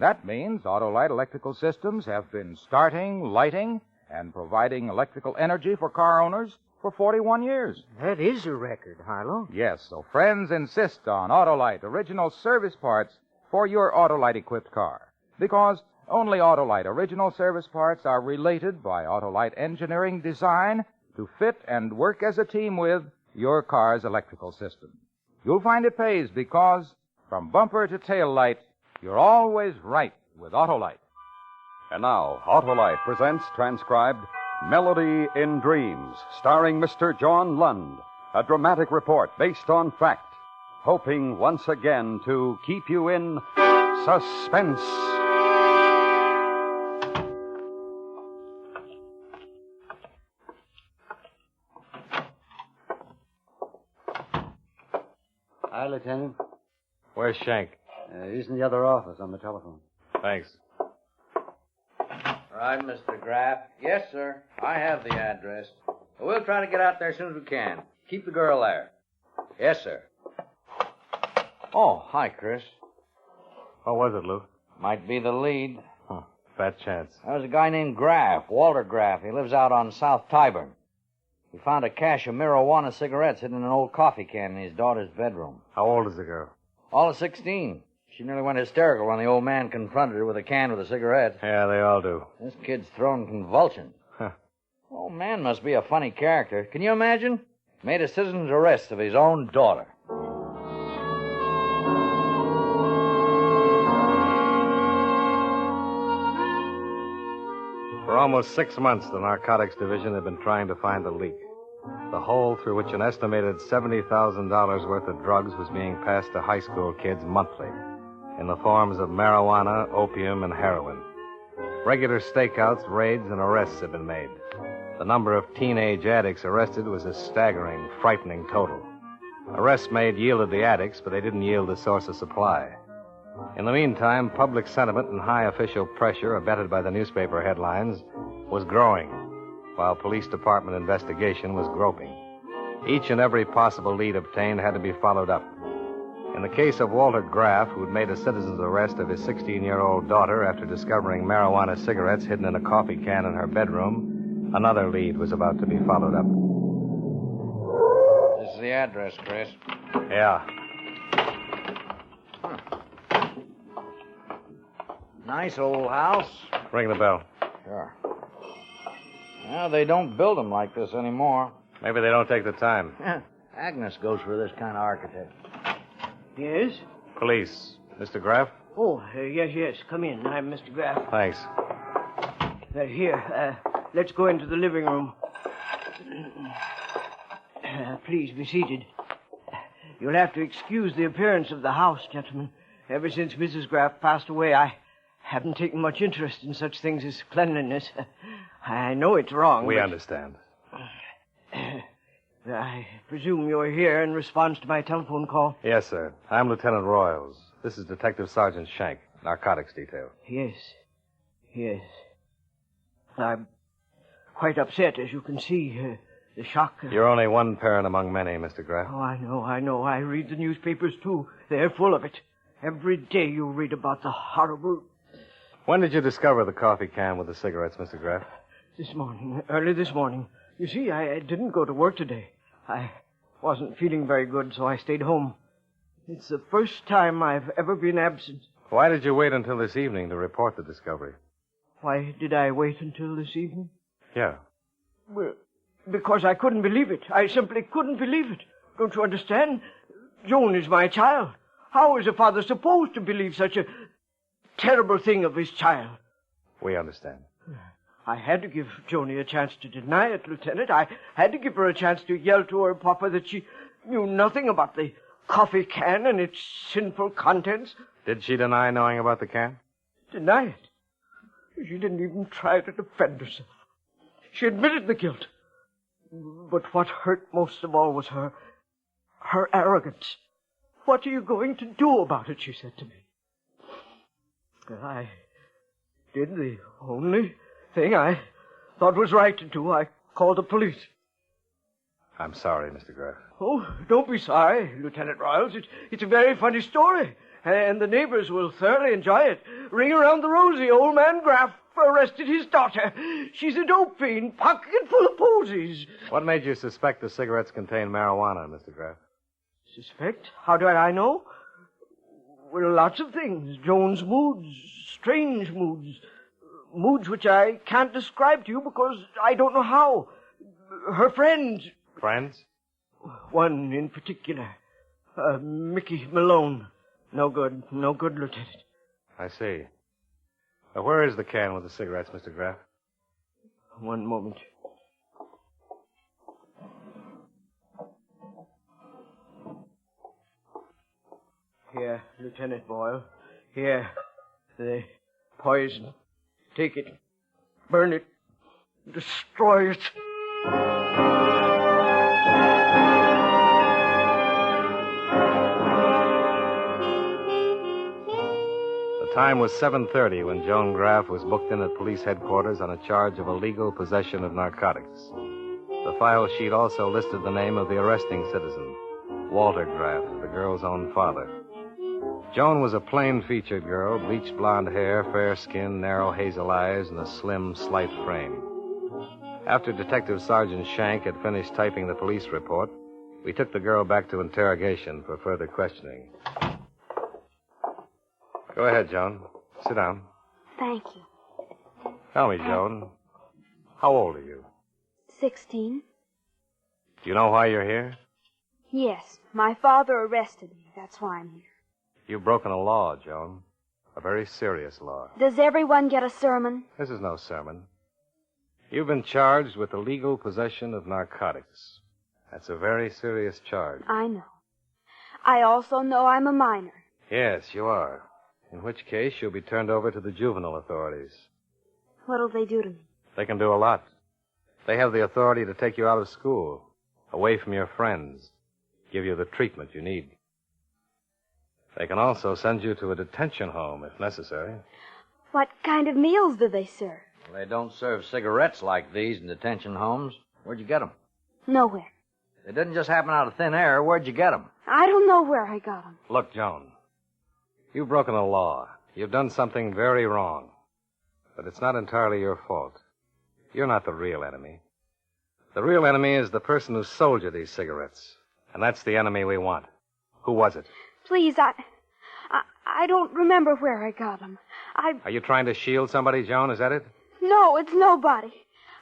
L: That means Autolite electrical systems have been starting, lighting, and providing electrical energy for car owners for 41 years.
N: That is a record, Harlow.
L: Yes, so friends insist on Autolite original service parts for your Autolite-equipped car, because only Autolite original service parts are related by Autolite engineering design to fit and work as a team with your car's electrical system. You'll find it pays because from bumper to tail light, you're always right with Autolite.
M: And now, Autolite presents transcribed Melody in Dreams, starring Mr. John Lund, a dramatic report based on fact, hoping once again to keep you in suspense.
O: Hi, Lieutenant.
I: Where's Shank?
O: He's in the other office on the telephone.
I: Thanks.
P: Right, Mr. Graff. Yes, sir. I have the address. We'll try to get out there as soon as we can. Keep the girl there. Yes, sir. Oh, hi, Chris.
I: What was it, Lou?
P: Might be the lead.
I: Huh. Fat chance.
P: There was a guy named Graff, Walter Graff. He lives out on South Tyburn. He found a cache of marijuana cigarettes hidden in an old coffee can in his daughter's bedroom.
I: How old is the girl?
P: All of 16. She nearly went hysterical when the old man confronted her with a can with the cigarettes.
I: Yeah, they all do.
P: This kid's throwing convulsions.
I: Huh.
P: Old man must be a funny character. Can you imagine? Made a citizen's arrest of his own daughter.
I: For almost 6 months, the Narcotics Division had been trying to find the leak. The hole through which an estimated $70,000 worth of drugs was being passed to high school kids monthly in the forms of marijuana, opium, and heroin. Regular stakeouts, raids, and arrests had been made. The number of teenage addicts arrested was a staggering, frightening total. Arrests made yielded the addicts, but they didn't yield the source of supply. In the meantime, public sentiment and high official pressure, abetted by the newspaper headlines, was growing, while police department investigation was groping. Each and every possible lead obtained had to be followed up. In the case of Walter Graff, who'd made a citizen's arrest of his 16-year-old daughter after discovering marijuana cigarettes hidden in a coffee can in her bedroom, another lead was about to be followed up.
P: This is the address, Chris.
I: Yeah.
P: Nice old house.
I: Ring the bell.
P: Sure. Well, they don't build them like this anymore.
I: Maybe they don't take the time.
P: Agnes goes for this kind of architect.
Q: Yes?
I: Police. Mr. Graff?
Q: Oh, yes. Come in. I'm Mr. Graff.
I: Thanks.
Q: Here, let's go into the living room. Please be seated. You'll have to excuse the appearance of the house, gentlemen. Ever since Mrs. Graff passed away, I haven't taken much interest in such things as cleanliness. I know it's wrong.
I: We understand.
Q: I presume you're here in response to my telephone call?
I: Yes, sir. I'm Lieutenant Royals. This is Detective Sergeant Shank, narcotics detail.
Q: Yes. I'm quite upset, as you can see. The shock.
I: You're only one parent among many, Mr. Graff.
Q: Oh, I know. I read the newspapers, too. They're full of it. Every day you read about the horrible...
I: When did you discover the coffee can with the cigarettes, Mr. Graff?
Q: This morning. Early this morning. You see, I didn't go to work today. I wasn't feeling very good, so I stayed home. It's the first time I've ever been absent.
I: Why did you wait until this evening to report the discovery?
Q: Why did I wait until this evening?
I: Yeah.
Q: Well, because I couldn't believe it. I simply couldn't believe it. Don't you understand? Joan is my child. How is a father supposed to believe such a terrible thing of his child?
I: We understand.
Q: I had to give Joni a chance to deny it, Lieutenant. I had to give her a chance to yell to her papa that she knew nothing about the coffee can and its sinful contents.
I: Did she deny knowing about the can?
Q: Deny it? She didn't even try to defend herself. She admitted the guilt. But what hurt most of all was her arrogance. What are you going to do about it, she said to me. I did the only thing I thought was right to do. I called the police.
I: I'm sorry, Mr. Graff.
Q: Oh, don't be sorry, Lieutenant Royals. It's a very funny story, and the neighbors will thoroughly enjoy it. Ring around the rosy. Old man Graff arrested his daughter. She's a dope fiend, pocket full of posies.
I: What made you suspect the cigarettes contained marijuana, Mr. Graff?
Q: Suspect? How do I know? Well, lots of things. Joan's moods, strange moods. Moods which I can't describe to you because I don't know how. Her friends.
I: Friends?
Q: One in particular. Mickey Malone. No good, Lieutenant.
I: I see. Where is the can with the cigarettes, Mr. Graff?
Q: One moment. Here, Lieutenant Boyle. Here. The poison. Take it. Burn it. Destroy it.
I: The time was 7:30 when Joan Graff was booked in at police headquarters on a charge of illegal possession of narcotics. The file sheet also listed the name of the arresting citizen, Walter Graff, the girl's own father. Joan was a plain-featured girl, bleached blonde hair, fair skin, narrow hazel eyes, and a slim, slight frame. After Detective Sergeant Shank had finished typing the police report, we took the girl back to interrogation for further questioning. Go ahead, Joan. Sit down.
R: Thank you.
I: Tell me, Joan, how old are you?
R: 16.
I: Do you know why you're here?
R: Yes, my father arrested me. That's why I'm here.
I: You've broken a law, Joan. A very serious law.
R: Does everyone get a sermon?
I: This is no sermon. You've been charged with illegal possession of narcotics. That's a very serious charge.
R: I know. I also know I'm a minor.
I: Yes, you are. In which case, you'll be turned over to the juvenile authorities.
R: What'll they do to me?
I: They can do a lot. They have the authority to take you out of school, away from your friends, give you the treatment you need. They can also send you to a detention home if necessary.
R: What kind of meals do they serve?
P: Well, they don't serve cigarettes like these in detention homes. Where'd you get them?
R: Nowhere.
P: They didn't just happen out of thin air. Where'd you get them?
R: I don't know where I got them.
I: Look, Joan, you've broken a law. You've done something very wrong. But it's not entirely your fault. You're not the real enemy. The real enemy is the person who sold you these cigarettes. And that's the enemy we want. Who was it?
R: Please, I don't remember where I got them.
I: Are you trying to shield somebody, Joan? Is that it?
R: No, it's nobody.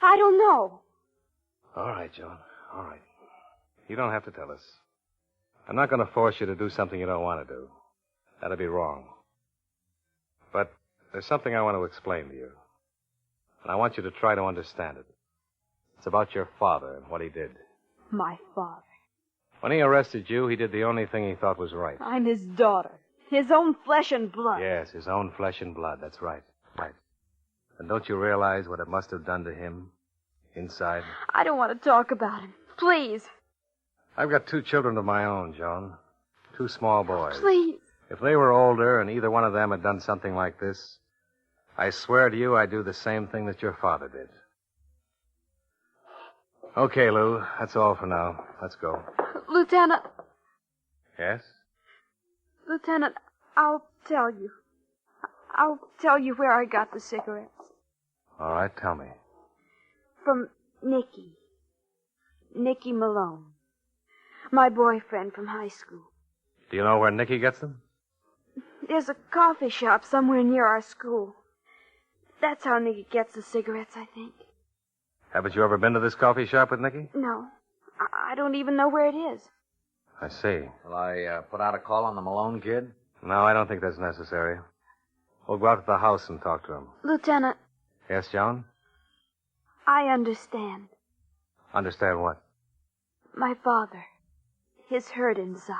R: I don't know.
I: All right, Joan. All right. You don't have to tell us. I'm not going to force you to do something you don't want to do. That'd be wrong. But there's something I want to explain to you. And I want you to try to understand it. It's about your father and what he did.
R: My father.
I: When he arrested you, he did the only thing he thought was right.
R: I'm his daughter. His own flesh and blood.
I: Yes, his own flesh and blood. That's right. Right. And don't you realize what it must have done to him inside?
R: I don't want to talk about him. Please.
I: I've got 2 children of my own, Joan. 2 small boys.
R: Please.
I: If they were older and either one of them had done something like this, I swear to you I'd do the same thing that your father did. Okay, Lou, that's all for now. Let's go.
R: Lieutenant.
I: Yes?
R: Lieutenant, I'll tell you. I'll tell you where I got the cigarettes.
I: All right, tell me.
R: From Nicky. Nicky Malone. My boyfriend from high school.
I: Do you know where Nicky gets them?
R: There's a coffee shop somewhere near our school. That's how Nicky gets the cigarettes, I think.
I: Haven't you ever been to this coffee shop with Nicky?
R: No. I don't even know where it is.
I: I see.
P: Will I put out a call on the Malone kid?
I: No, I don't think that's necessary. We'll go out to the house and talk to him.
R: Lieutenant.
I: Yes, Joan?
R: I understand.
I: Understand what?
R: My father. His hurt inside.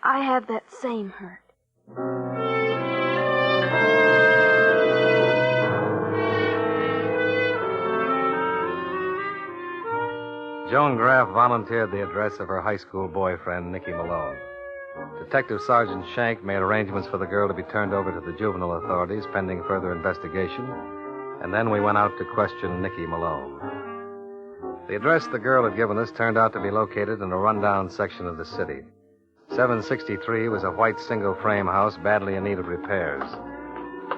R: I have that same hurt.
I: Joan Graff volunteered the address of her high school boyfriend, Nicky Malone. Detective Sergeant Shank made arrangements for the girl to be turned over to the juvenile authorities pending further investigation, and then we went out to question Nicky Malone. The address the girl had given us turned out to be located in a rundown section of the city. 763 was a white single-frame house badly in need of repairs.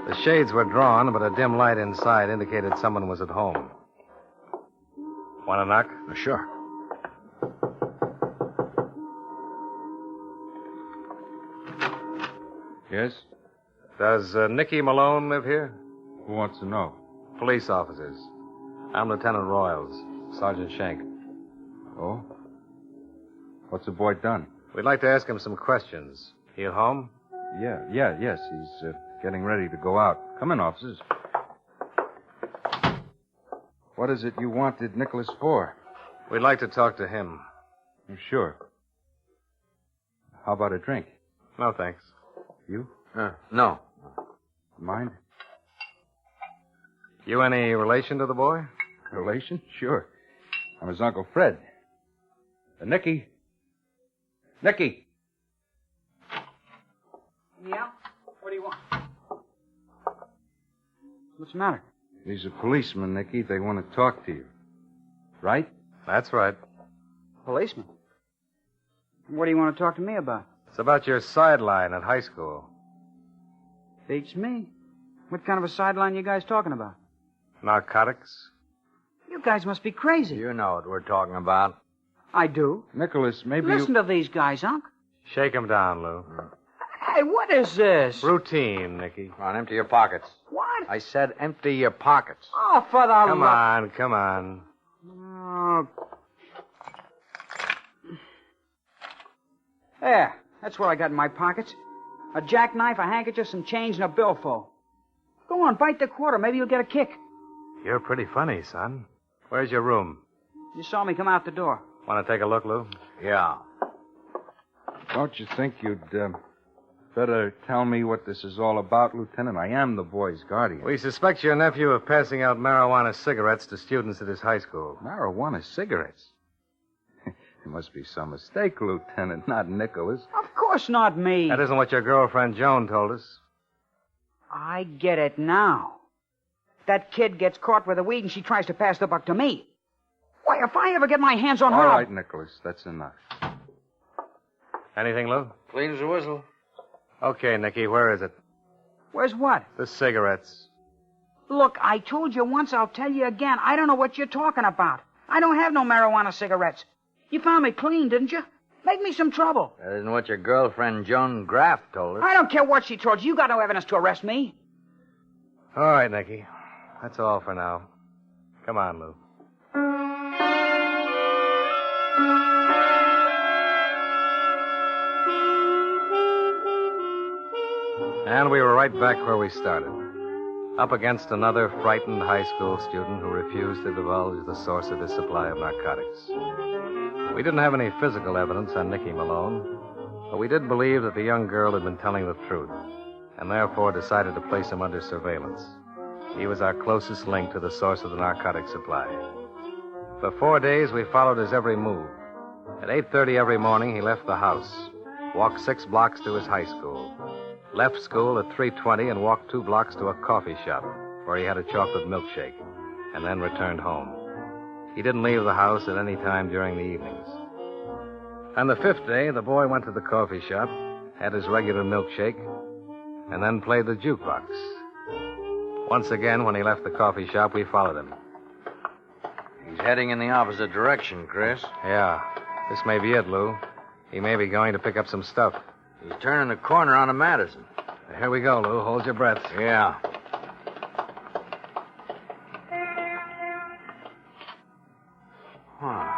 I: The shades were drawn, but a dim light inside indicated someone was at home. Want to knock?
B: Sure.
L: Yes?
I: Does Nicky Malone live here?
L: Who wants to know?
I: Police officers. I'm Lieutenant Royals, Sergeant Shank.
L: Oh? What's the boy done?
I: We'd like to ask him some questions. He at home?
L: Yes. He's getting ready to go out. Come in, officers. What is it you wanted Nicholas for?
I: We'd like to talk to him.
L: Sure. How about a drink?
I: No, thanks.
L: You?
P: No.
L: Mind?
I: You any relation to the boy?
L: Relation? Sure. I'm his Uncle Fred. Nicky? Nicky!
N: Yeah? What do you want? What's the matter?
L: These are policemen, Nicky. They want to talk to you. Right?
I: That's right.
N: Policeman? What do you want to talk to me about?
I: It's about your sideline at high school.
N: Beats me. What kind of a sideline you guys talking about?
I: Narcotics?
N: You guys must be crazy.
P: You know what we're talking about.
N: I do.
L: Nicholas, maybe
N: Listen to these guys, Unc.
I: Shake him down, Lou.
N: Hey, what is this?
I: Routine, Nicky.
P: Come on, empty your pockets.
N: What?
P: I said empty your pockets.
N: Oh, for the
I: Come on.
N: Oh. There. That's what I got in my pockets. A jackknife, a handkerchief, some change, and a billfold. Go on, bite the quarter. Maybe you'll get a kick.
I: You're pretty funny, son. Where's your room?
N: You saw me come out the door.
I: Want to take a look, Lou?
P: Yeah.
L: Don't you think you'd better tell me what this is all about, Lieutenant? I am the boy's guardian.
I: We suspect your nephew of passing out marijuana cigarettes to students at his high school.
L: Marijuana cigarettes? There must be some mistake, Lieutenant, not Nicholas.
N: Of course not me.
I: That isn't what your girlfriend Joan told us.
N: I get it now. That kid gets caught with the weed and she tries to pass the buck to me. Why, if I ever get my hands on her...
L: All right, Nicholas, that's enough.
I: Anything, Lou?
P: Clean as a whistle.
I: Okay, Nicky, where is it?
N: Where's what?
I: The cigarettes.
N: Look, I told you once, I'll tell you again. I don't know what you're talking about. I don't have no marijuana cigarettes. You found me clean, didn't you? Make me some trouble.
P: That isn't what your girlfriend Joan Graff told us.
N: I don't care what she told you. You got no evidence to arrest me.
I: All right, Nicky. That's all for now. Come on, Lou. And we were right back where we started. Up against another frightened high school student who refused to divulge the source of his supply of narcotics. We didn't have any physical evidence on Nicky Malone, but we did believe that the young girl had been telling the truth. and therefore decided to place him under surveillance. He was our closest link to the source of the narcotic supply. For 4 days, we followed his every move. At 8:30 every morning, he left the house, walked 6 blocks to his high school, left school at 3:20 and walked 2 blocks to a coffee shop where he had a chocolate milkshake, and then returned home. He didn't leave the house at any time during the evenings. On the 5th day, the boy went to the coffee shop, had his regular milkshake, and then played the jukebox. Once again, when he left the coffee shop, we followed him.
P: He's heading in the opposite direction, Chris.
I: Yeah, this may be it, Lou. He may be going to pick up some stuff.
P: He's turning the corner onto Madison.
I: Here we go, Lou. Hold your breath.
P: Yeah. Huh.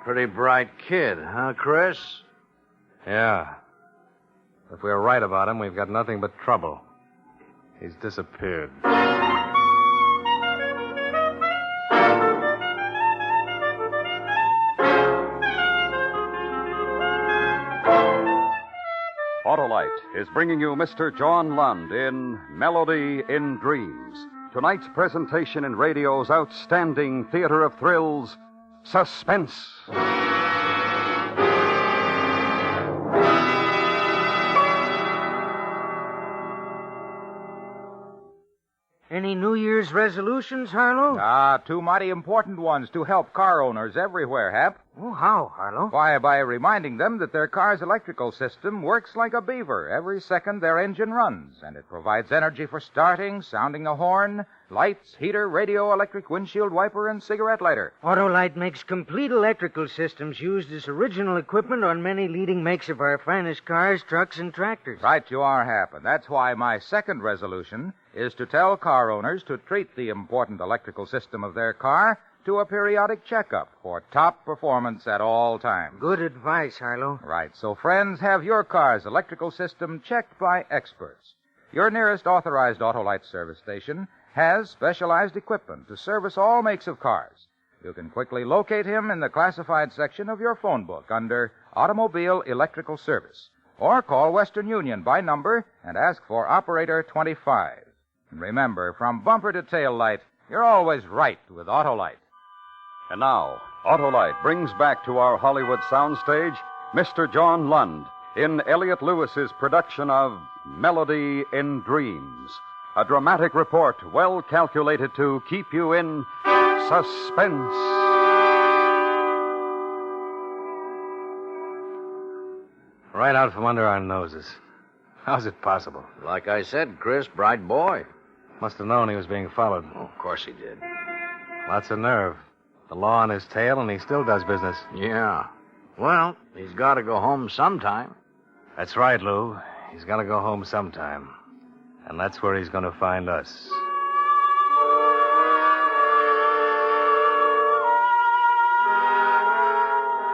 P: Pretty bright kid, huh, Chris?
I: Yeah. If we're right about him, we've got nothing but trouble. He's disappeared.
M: Autolite is bringing you Mr. John Lund in Melody in Dreams. Tonight's presentation in radio's outstanding theater of thrills, Suspense.
N: Any New Year's resolutions, Harlow?
L: 2 mighty important ones to help car owners everywhere, Hap.
N: Oh, how, Harlow?
L: Why, by reminding them that their car's electrical system works like a beaver every second their engine runs, and it provides energy for starting, sounding the horn, lights, heater, radio, electric windshield wiper, and cigarette lighter.
N: Autolite makes complete electrical systems used as original equipment on many leading makes of our finest cars, trucks, and tractors.
L: Right you are, Hap, and that's why my second resolution is to tell car owners to treat the important electrical system of their car to a periodic checkup for top performance at all times.
N: Good advice, Harlow.
L: Right. So, friends, have your car's electrical system checked by experts. Your nearest authorized Autolite service station has specialized equipment to service all makes of cars. You can quickly locate him in the classified section of your phone book under Automobile Electrical Service. Or call Western Union by number and ask for Operator 25. And remember, from bumper to tail light, you're always right with Autolite.
M: And now, Autolite brings back to our Hollywood soundstage Mr. John Lund in Elliot Lewis's production of Melody in Dreams, a dramatic report well calculated to keep you in suspense.
I: Right out from under our noses. How's it possible?
P: Like I said, Chris, bright boy.
I: Must have known he was being followed.
P: Oh, of course he did.
I: Lots of nerve. The law on his tail, and he still does business.
P: Yeah. Well, he's got to go home sometime.
I: That's right, Lou. He's got to go home sometime. And that's where he's going to find us.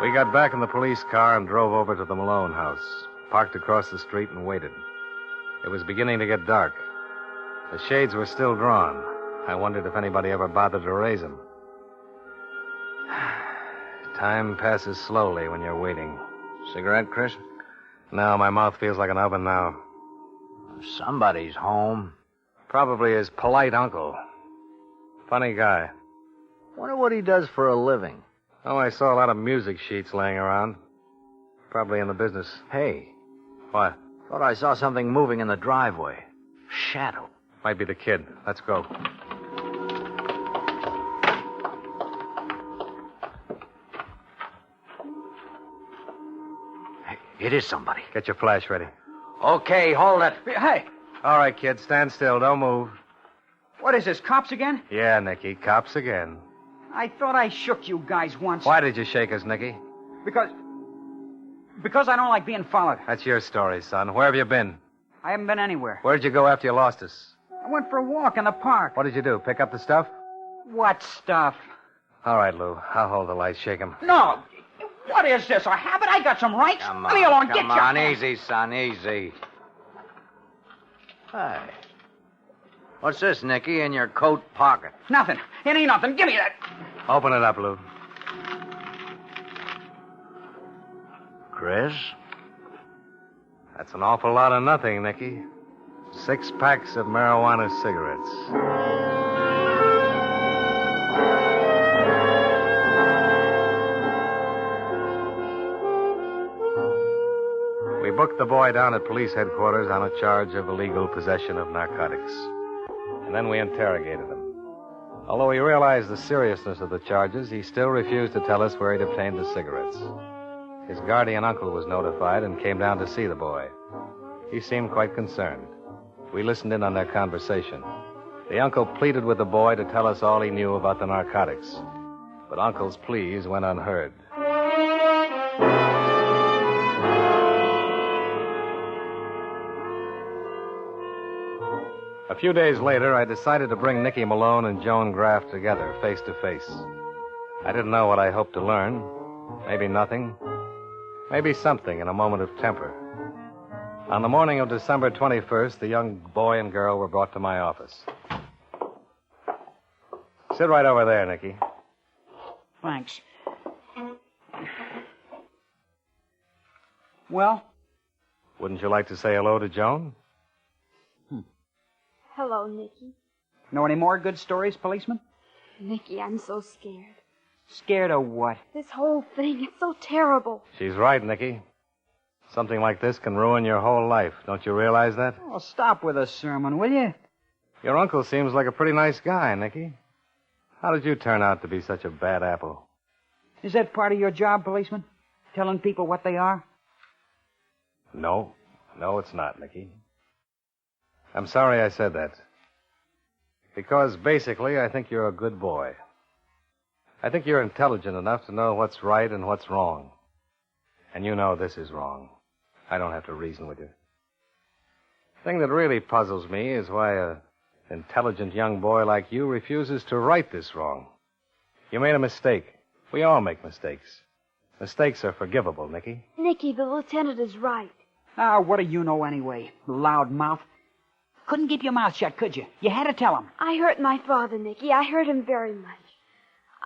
I: We got back in the police car and drove over to the Malone house, parked across the street and waited. It was beginning to get dark. The shades were still drawn. I wondered if anybody ever bothered to raise them. Time passes slowly when you're waiting.
P: Cigarette, Chris?
I: No, my mouth feels like an oven now.
P: Somebody's home.
I: Probably his polite uncle. Funny guy.
P: Wonder what he does for a living.
I: Oh, I saw a lot of music sheets laying around. Probably in the business.
P: Hey.
I: What?
P: Thought I saw something moving in the driveway. Shadow.
I: Might be the kid. Let's go.
P: Hey, it is somebody.
I: Get your flash ready.
P: Okay, hold it.
N: Hey!
I: All right, kid, stand still. Don't move.
N: What is this, cops again?
I: Yeah, Nicky, cops again.
N: I thought I shook you guys once.
I: Why did you shake us, Nicky?
N: Because I don't like being followed.
I: That's your story, son. Where have you been?
N: I haven't been anywhere.
I: Where'd you go after you lost us?
N: I went for a walk in the park.
I: What did you do? Pick up the stuff?
N: What stuff?
I: All right, Lou. I'll hold the light. Shake him.
N: No. What is this, a habit? I got some rights.
P: Come
N: Leave me alone.
P: come
N: Get
P: on.
N: your...
P: Easy, son, easy. Hey. What's this, Nicky, in your coat pocket?
N: Nothing. It ain't nothing. Give me that.
I: Open it up, Lou.
P: Chris?
I: That's an awful lot of nothing, Nicky. 6 packs of marijuana cigarettes. We booked the boy down at police headquarters on a charge of illegal possession of narcotics. And then we interrogated him. Although he realized the seriousness of the charges, he still refused to tell us where he'd obtained the cigarettes. His guardian uncle was notified and came down to see the boy. He seemed quite concerned. We listened in on their conversation. The uncle pleaded with the boy to tell us all he knew about the narcotics. But Uncle's pleas went unheard. A few days later, I decided to bring Nicky Malone and Joan Graff together, face to face. I didn't know what I hoped to learn. Maybe nothing. Maybe something in a moment of temper. On the morning of December 21st, the young boy and girl were brought to my office. Sit right over there, Nicky.
N: Thanks. Well?
I: Wouldn't you like to say hello to Joan?
R: Hello, Nicky.
N: Know any more good stories, policeman?
R: Nicky, I'm so scared.
N: Scared of what?
R: This whole thing, it's so terrible.
I: She's right, Nicky. Something like this can ruin your whole life. Don't you realize that?
N: Oh, stop with a sermon, will you?
I: Your uncle seems like a pretty nice guy, Nicky. How did you turn out to be such a bad apple?
N: Is that part of your job, policeman? Telling people what they are?
I: No. No, it's not, Nicky. I'm sorry I said that. Because basically, I think you're a good boy. I think you're intelligent enough to know what's right and what's wrong. And you know this is wrong. I don't have to reason with you. The thing that really puzzles me is why an intelligent young boy like you refuses to right this wrong. You made a mistake. We all make mistakes. Mistakes are forgivable, Nicky.
R: Nicky, the lieutenant is right.
N: Ah, what do you know anyway, loud mouth? Couldn't keep your mouth shut, could you? You had to tell him.
R: I hurt my father, Nicky. I hurt him very much.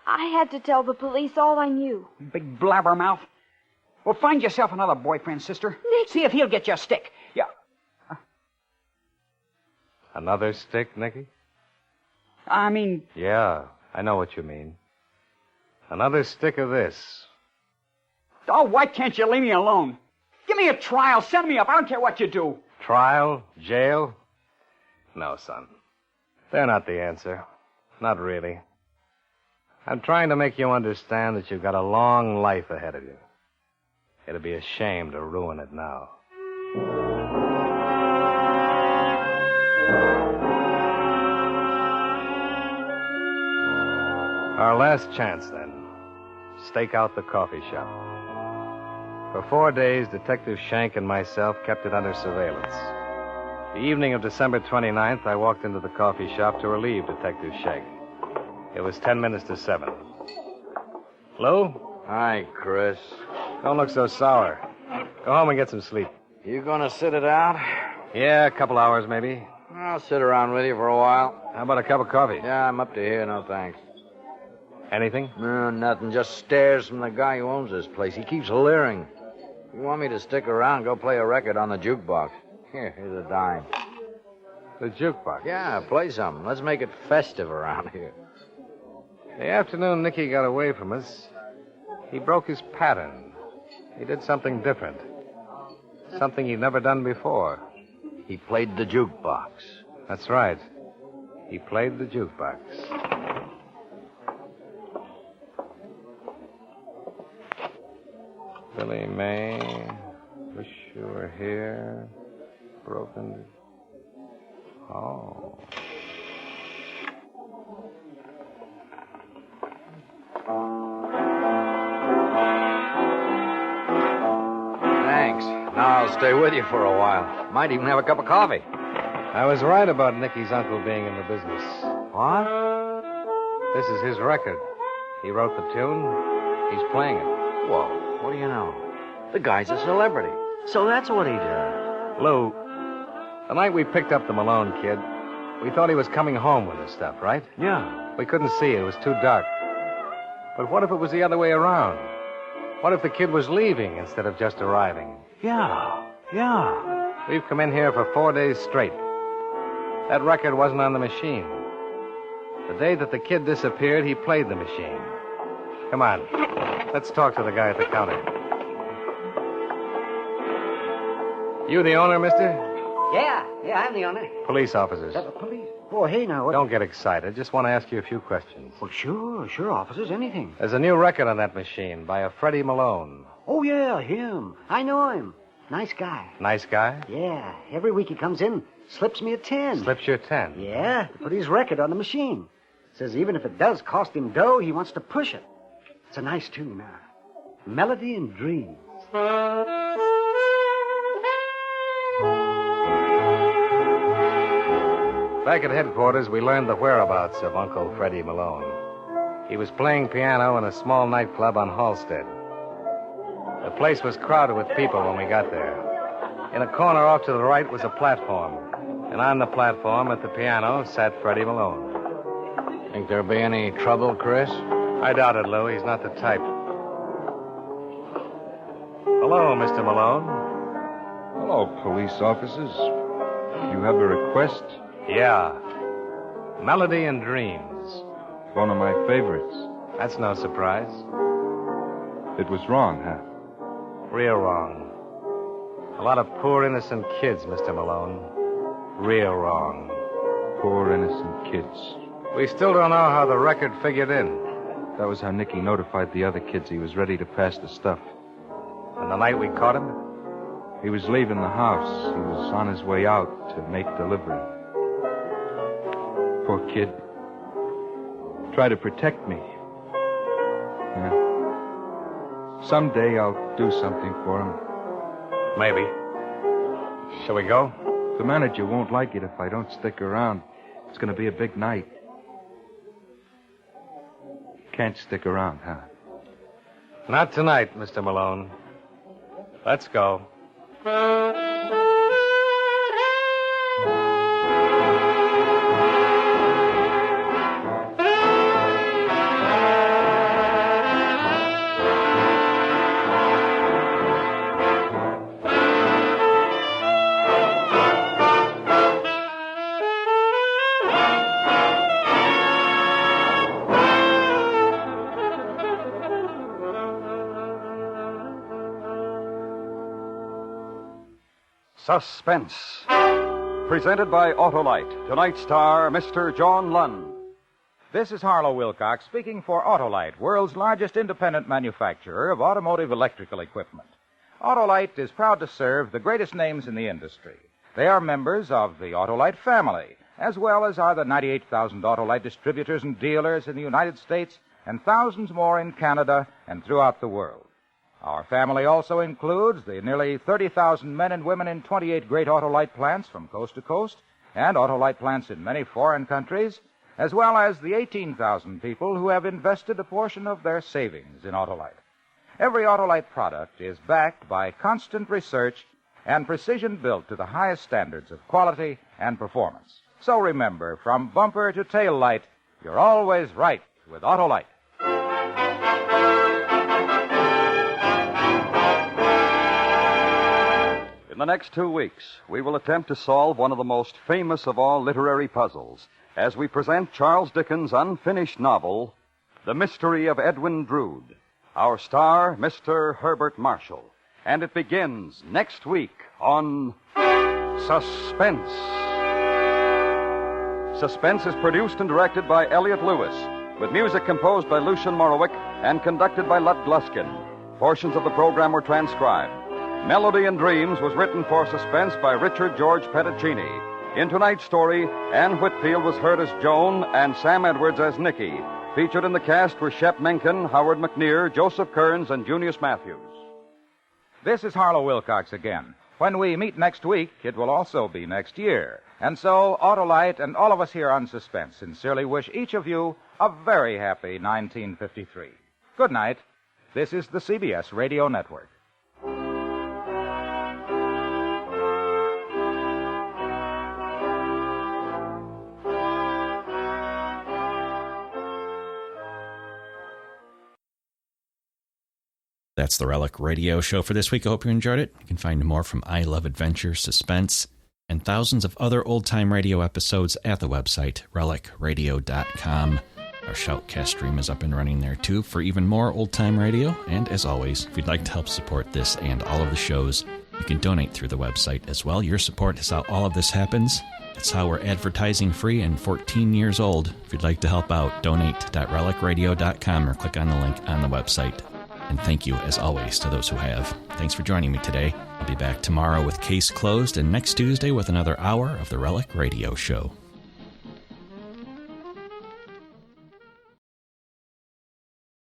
R: I had to tell the police all I knew.
N: Big blabbermouth. Well, find yourself another boyfriend, sister.
R: Nicky.
N: See if he'll get you a stick. Yeah.
I: Another stick, Nicky?
N: I mean...
I: Yeah, I know what you mean. Another stick of this.
N: Oh, why can't you leave me alone? Give me a trial. Send me up. I don't care what you do.
I: Trial? Jail? No, son. They're not the answer. Not really. I'm trying to make you understand that you've got a long life ahead of you. It'd be a shame to ruin it now. Our last chance, then. Stake out the coffee shop. For 4 days, Detective Shank and myself kept it under surveillance. The evening of December 29th, I walked into the coffee shop to relieve Detective Shank. It was 10 minutes to 7. Lou?
P: Hi, Chris.
I: Don't look so sour. Go home and get some sleep.
P: You gonna sit it out?
I: Yeah, a couple hours, maybe.
P: I'll sit around with you for a while.
I: How about a cup of coffee?
P: Yeah, I'm up to here, no thanks.
I: Anything?
P: No, nothing. Just stares from the guy who owns this place. He keeps leering. You want me to stick around, go play a record on the jukebox. Here's a dime.
I: The jukebox?
P: Yeah, play something. Let's make it festive around here.
I: The afternoon Nicky got away from us, he broke his pattern. He did something different. Something he'd never done before.
P: He played the jukebox.
I: That's right. He played the jukebox. Billy May, wish you were here. Broken. Oh.
P: Thanks. Now I'll stay with you for a while. Might even have a cup of coffee.
I: I was right about Nicky's uncle being in the business.
P: What?
I: This is his record. He wrote the tune. He's playing it.
P: Whoa. What do you know? The guy's a celebrity. So that's what he does.
I: Lou, the night we picked up the Malone kid, we thought he was coming home with his stuff, right?
P: Yeah.
I: We couldn't see it. It was too dark. But what if it was the other way around? What if the kid was leaving instead of just arriving?
P: Yeah.
I: We've come in here for 4 days straight, That record wasn't on the machine. The day that the kid disappeared, he played the machine. Come on. Let's talk to the guy at the counter. You the owner, mister?
O: Yeah, I'm the owner.
I: Police officers.
O: Police? Oh, hey, now, what?
I: Don't get excited. Just want to ask you a few questions.
O: Well, sure, officers, anything.
I: There's a new record on that machine by a Freddie Malone.
O: Oh, yeah, him. I know him. Nice guy.
I: Nice guy?
O: Yeah, every week he comes in, slips me a 10.
I: Slips you a 10?
O: Yeah, to put his record on the machine. Says even if it does cost him dough, he wants to push it. It's a nice tune, Melody and Dreams.
I: Back at headquarters, we learned the whereabouts of Uncle Freddie Malone. He was playing piano in a small nightclub on Halstead. The place was crowded with people when we got there. In a corner off to the right was a platform. And on the platform at the piano sat Freddie Malone.
P: Think there'll be any trouble, Chris?
I: I doubt it, Lou. He's not the type. Hello, Mr. Malone.
S: Hello, police officers. You have a request?
I: Yeah. Melody and Dreams.
S: One of my favorites.
I: That's no surprise.
S: It was wrong, huh?
I: Real wrong. A lot of poor, innocent kids, Mr. Malone. Real wrong.
S: Poor, innocent kids.
I: We still don't know how the record figured in.
S: That was how Nicky notified the other kids he was ready to pass the stuff.
I: And the night we caught him?
S: He was leaving the house. He was on his way out to make delivery. Poor kid. Try to protect me. Yeah. Someday I'll do something for him.
I: Maybe. Shall we go?
S: The manager won't like it if I don't stick around. It's going to be a big night. Can't stick around, huh?
I: Not tonight, Mr. Malone. Let's go.
M: Suspense. Presented by Autolite. Tonight's star, Mr. John Lund.
L: This is Harlow Wilcox speaking for Autolite, world's largest independent manufacturer of automotive electrical equipment. Autolite is proud to serve the greatest names in the industry. They are members of the Autolite family, as well as are the 98,000 Autolite distributors and dealers in the United States and thousands more in Canada and throughout the world. Our family also includes the nearly 30,000 men and women in 28 great Autolite plants from coast to coast and Autolite plants in many foreign countries, as well as the 18,000 people who have invested a portion of their savings in Autolite. Every Autolite product is backed by constant research and precision built to the highest standards of quality and performance. So remember, from bumper to tail light, you're always right with Autolite.
M: In the next 2 weeks, we will attempt to solve one of the most famous of all literary puzzles as we present Charles Dickens' unfinished novel, The Mystery of Edwin Drood. Our star, Mr. Herbert Marshall. And it begins next week on Suspense. Suspense is produced and directed by Elliot Lewis, with music composed by Lucian Morowick and conducted by Lud Gluskin. Portions of the program were transcribed. Melody and Dreams was written for Suspense by Richard George Petticini. In tonight's story, Ann Whitfield was heard as Joan and Sam Edwards as Nicky. Featured in the cast were Shep Menken, Howard McNear, Joseph Kearns, and Junius Matthews.
L: This is Harlow Wilcox again. When we meet next week, it will also be next year. And so, Autolite and all of us here on Suspense sincerely wish each of you a very happy 1953. Good night. This is the CBS Radio Network.
A: That's the Relic Radio Show for this week. I hope you enjoyed it. You can find more from I Love Adventure, Suspense, and thousands of other old-time radio episodes at the website, relicradio.com. Our Shoutcast stream is up and running there, too, for even more old-time radio. And as always, if you'd like to help support this and all of the shows, you can donate through the website as well. Your support is how all of this happens. It's how we're advertising free and 14 years old. If you'd like to help out, donate.relicradio.com or click on the link on the website. And thank you, as always, to those who have. Thanks for joining me today. I'll be back tomorrow with Case Closed and next Tuesday with another hour of the Relic Radio Show.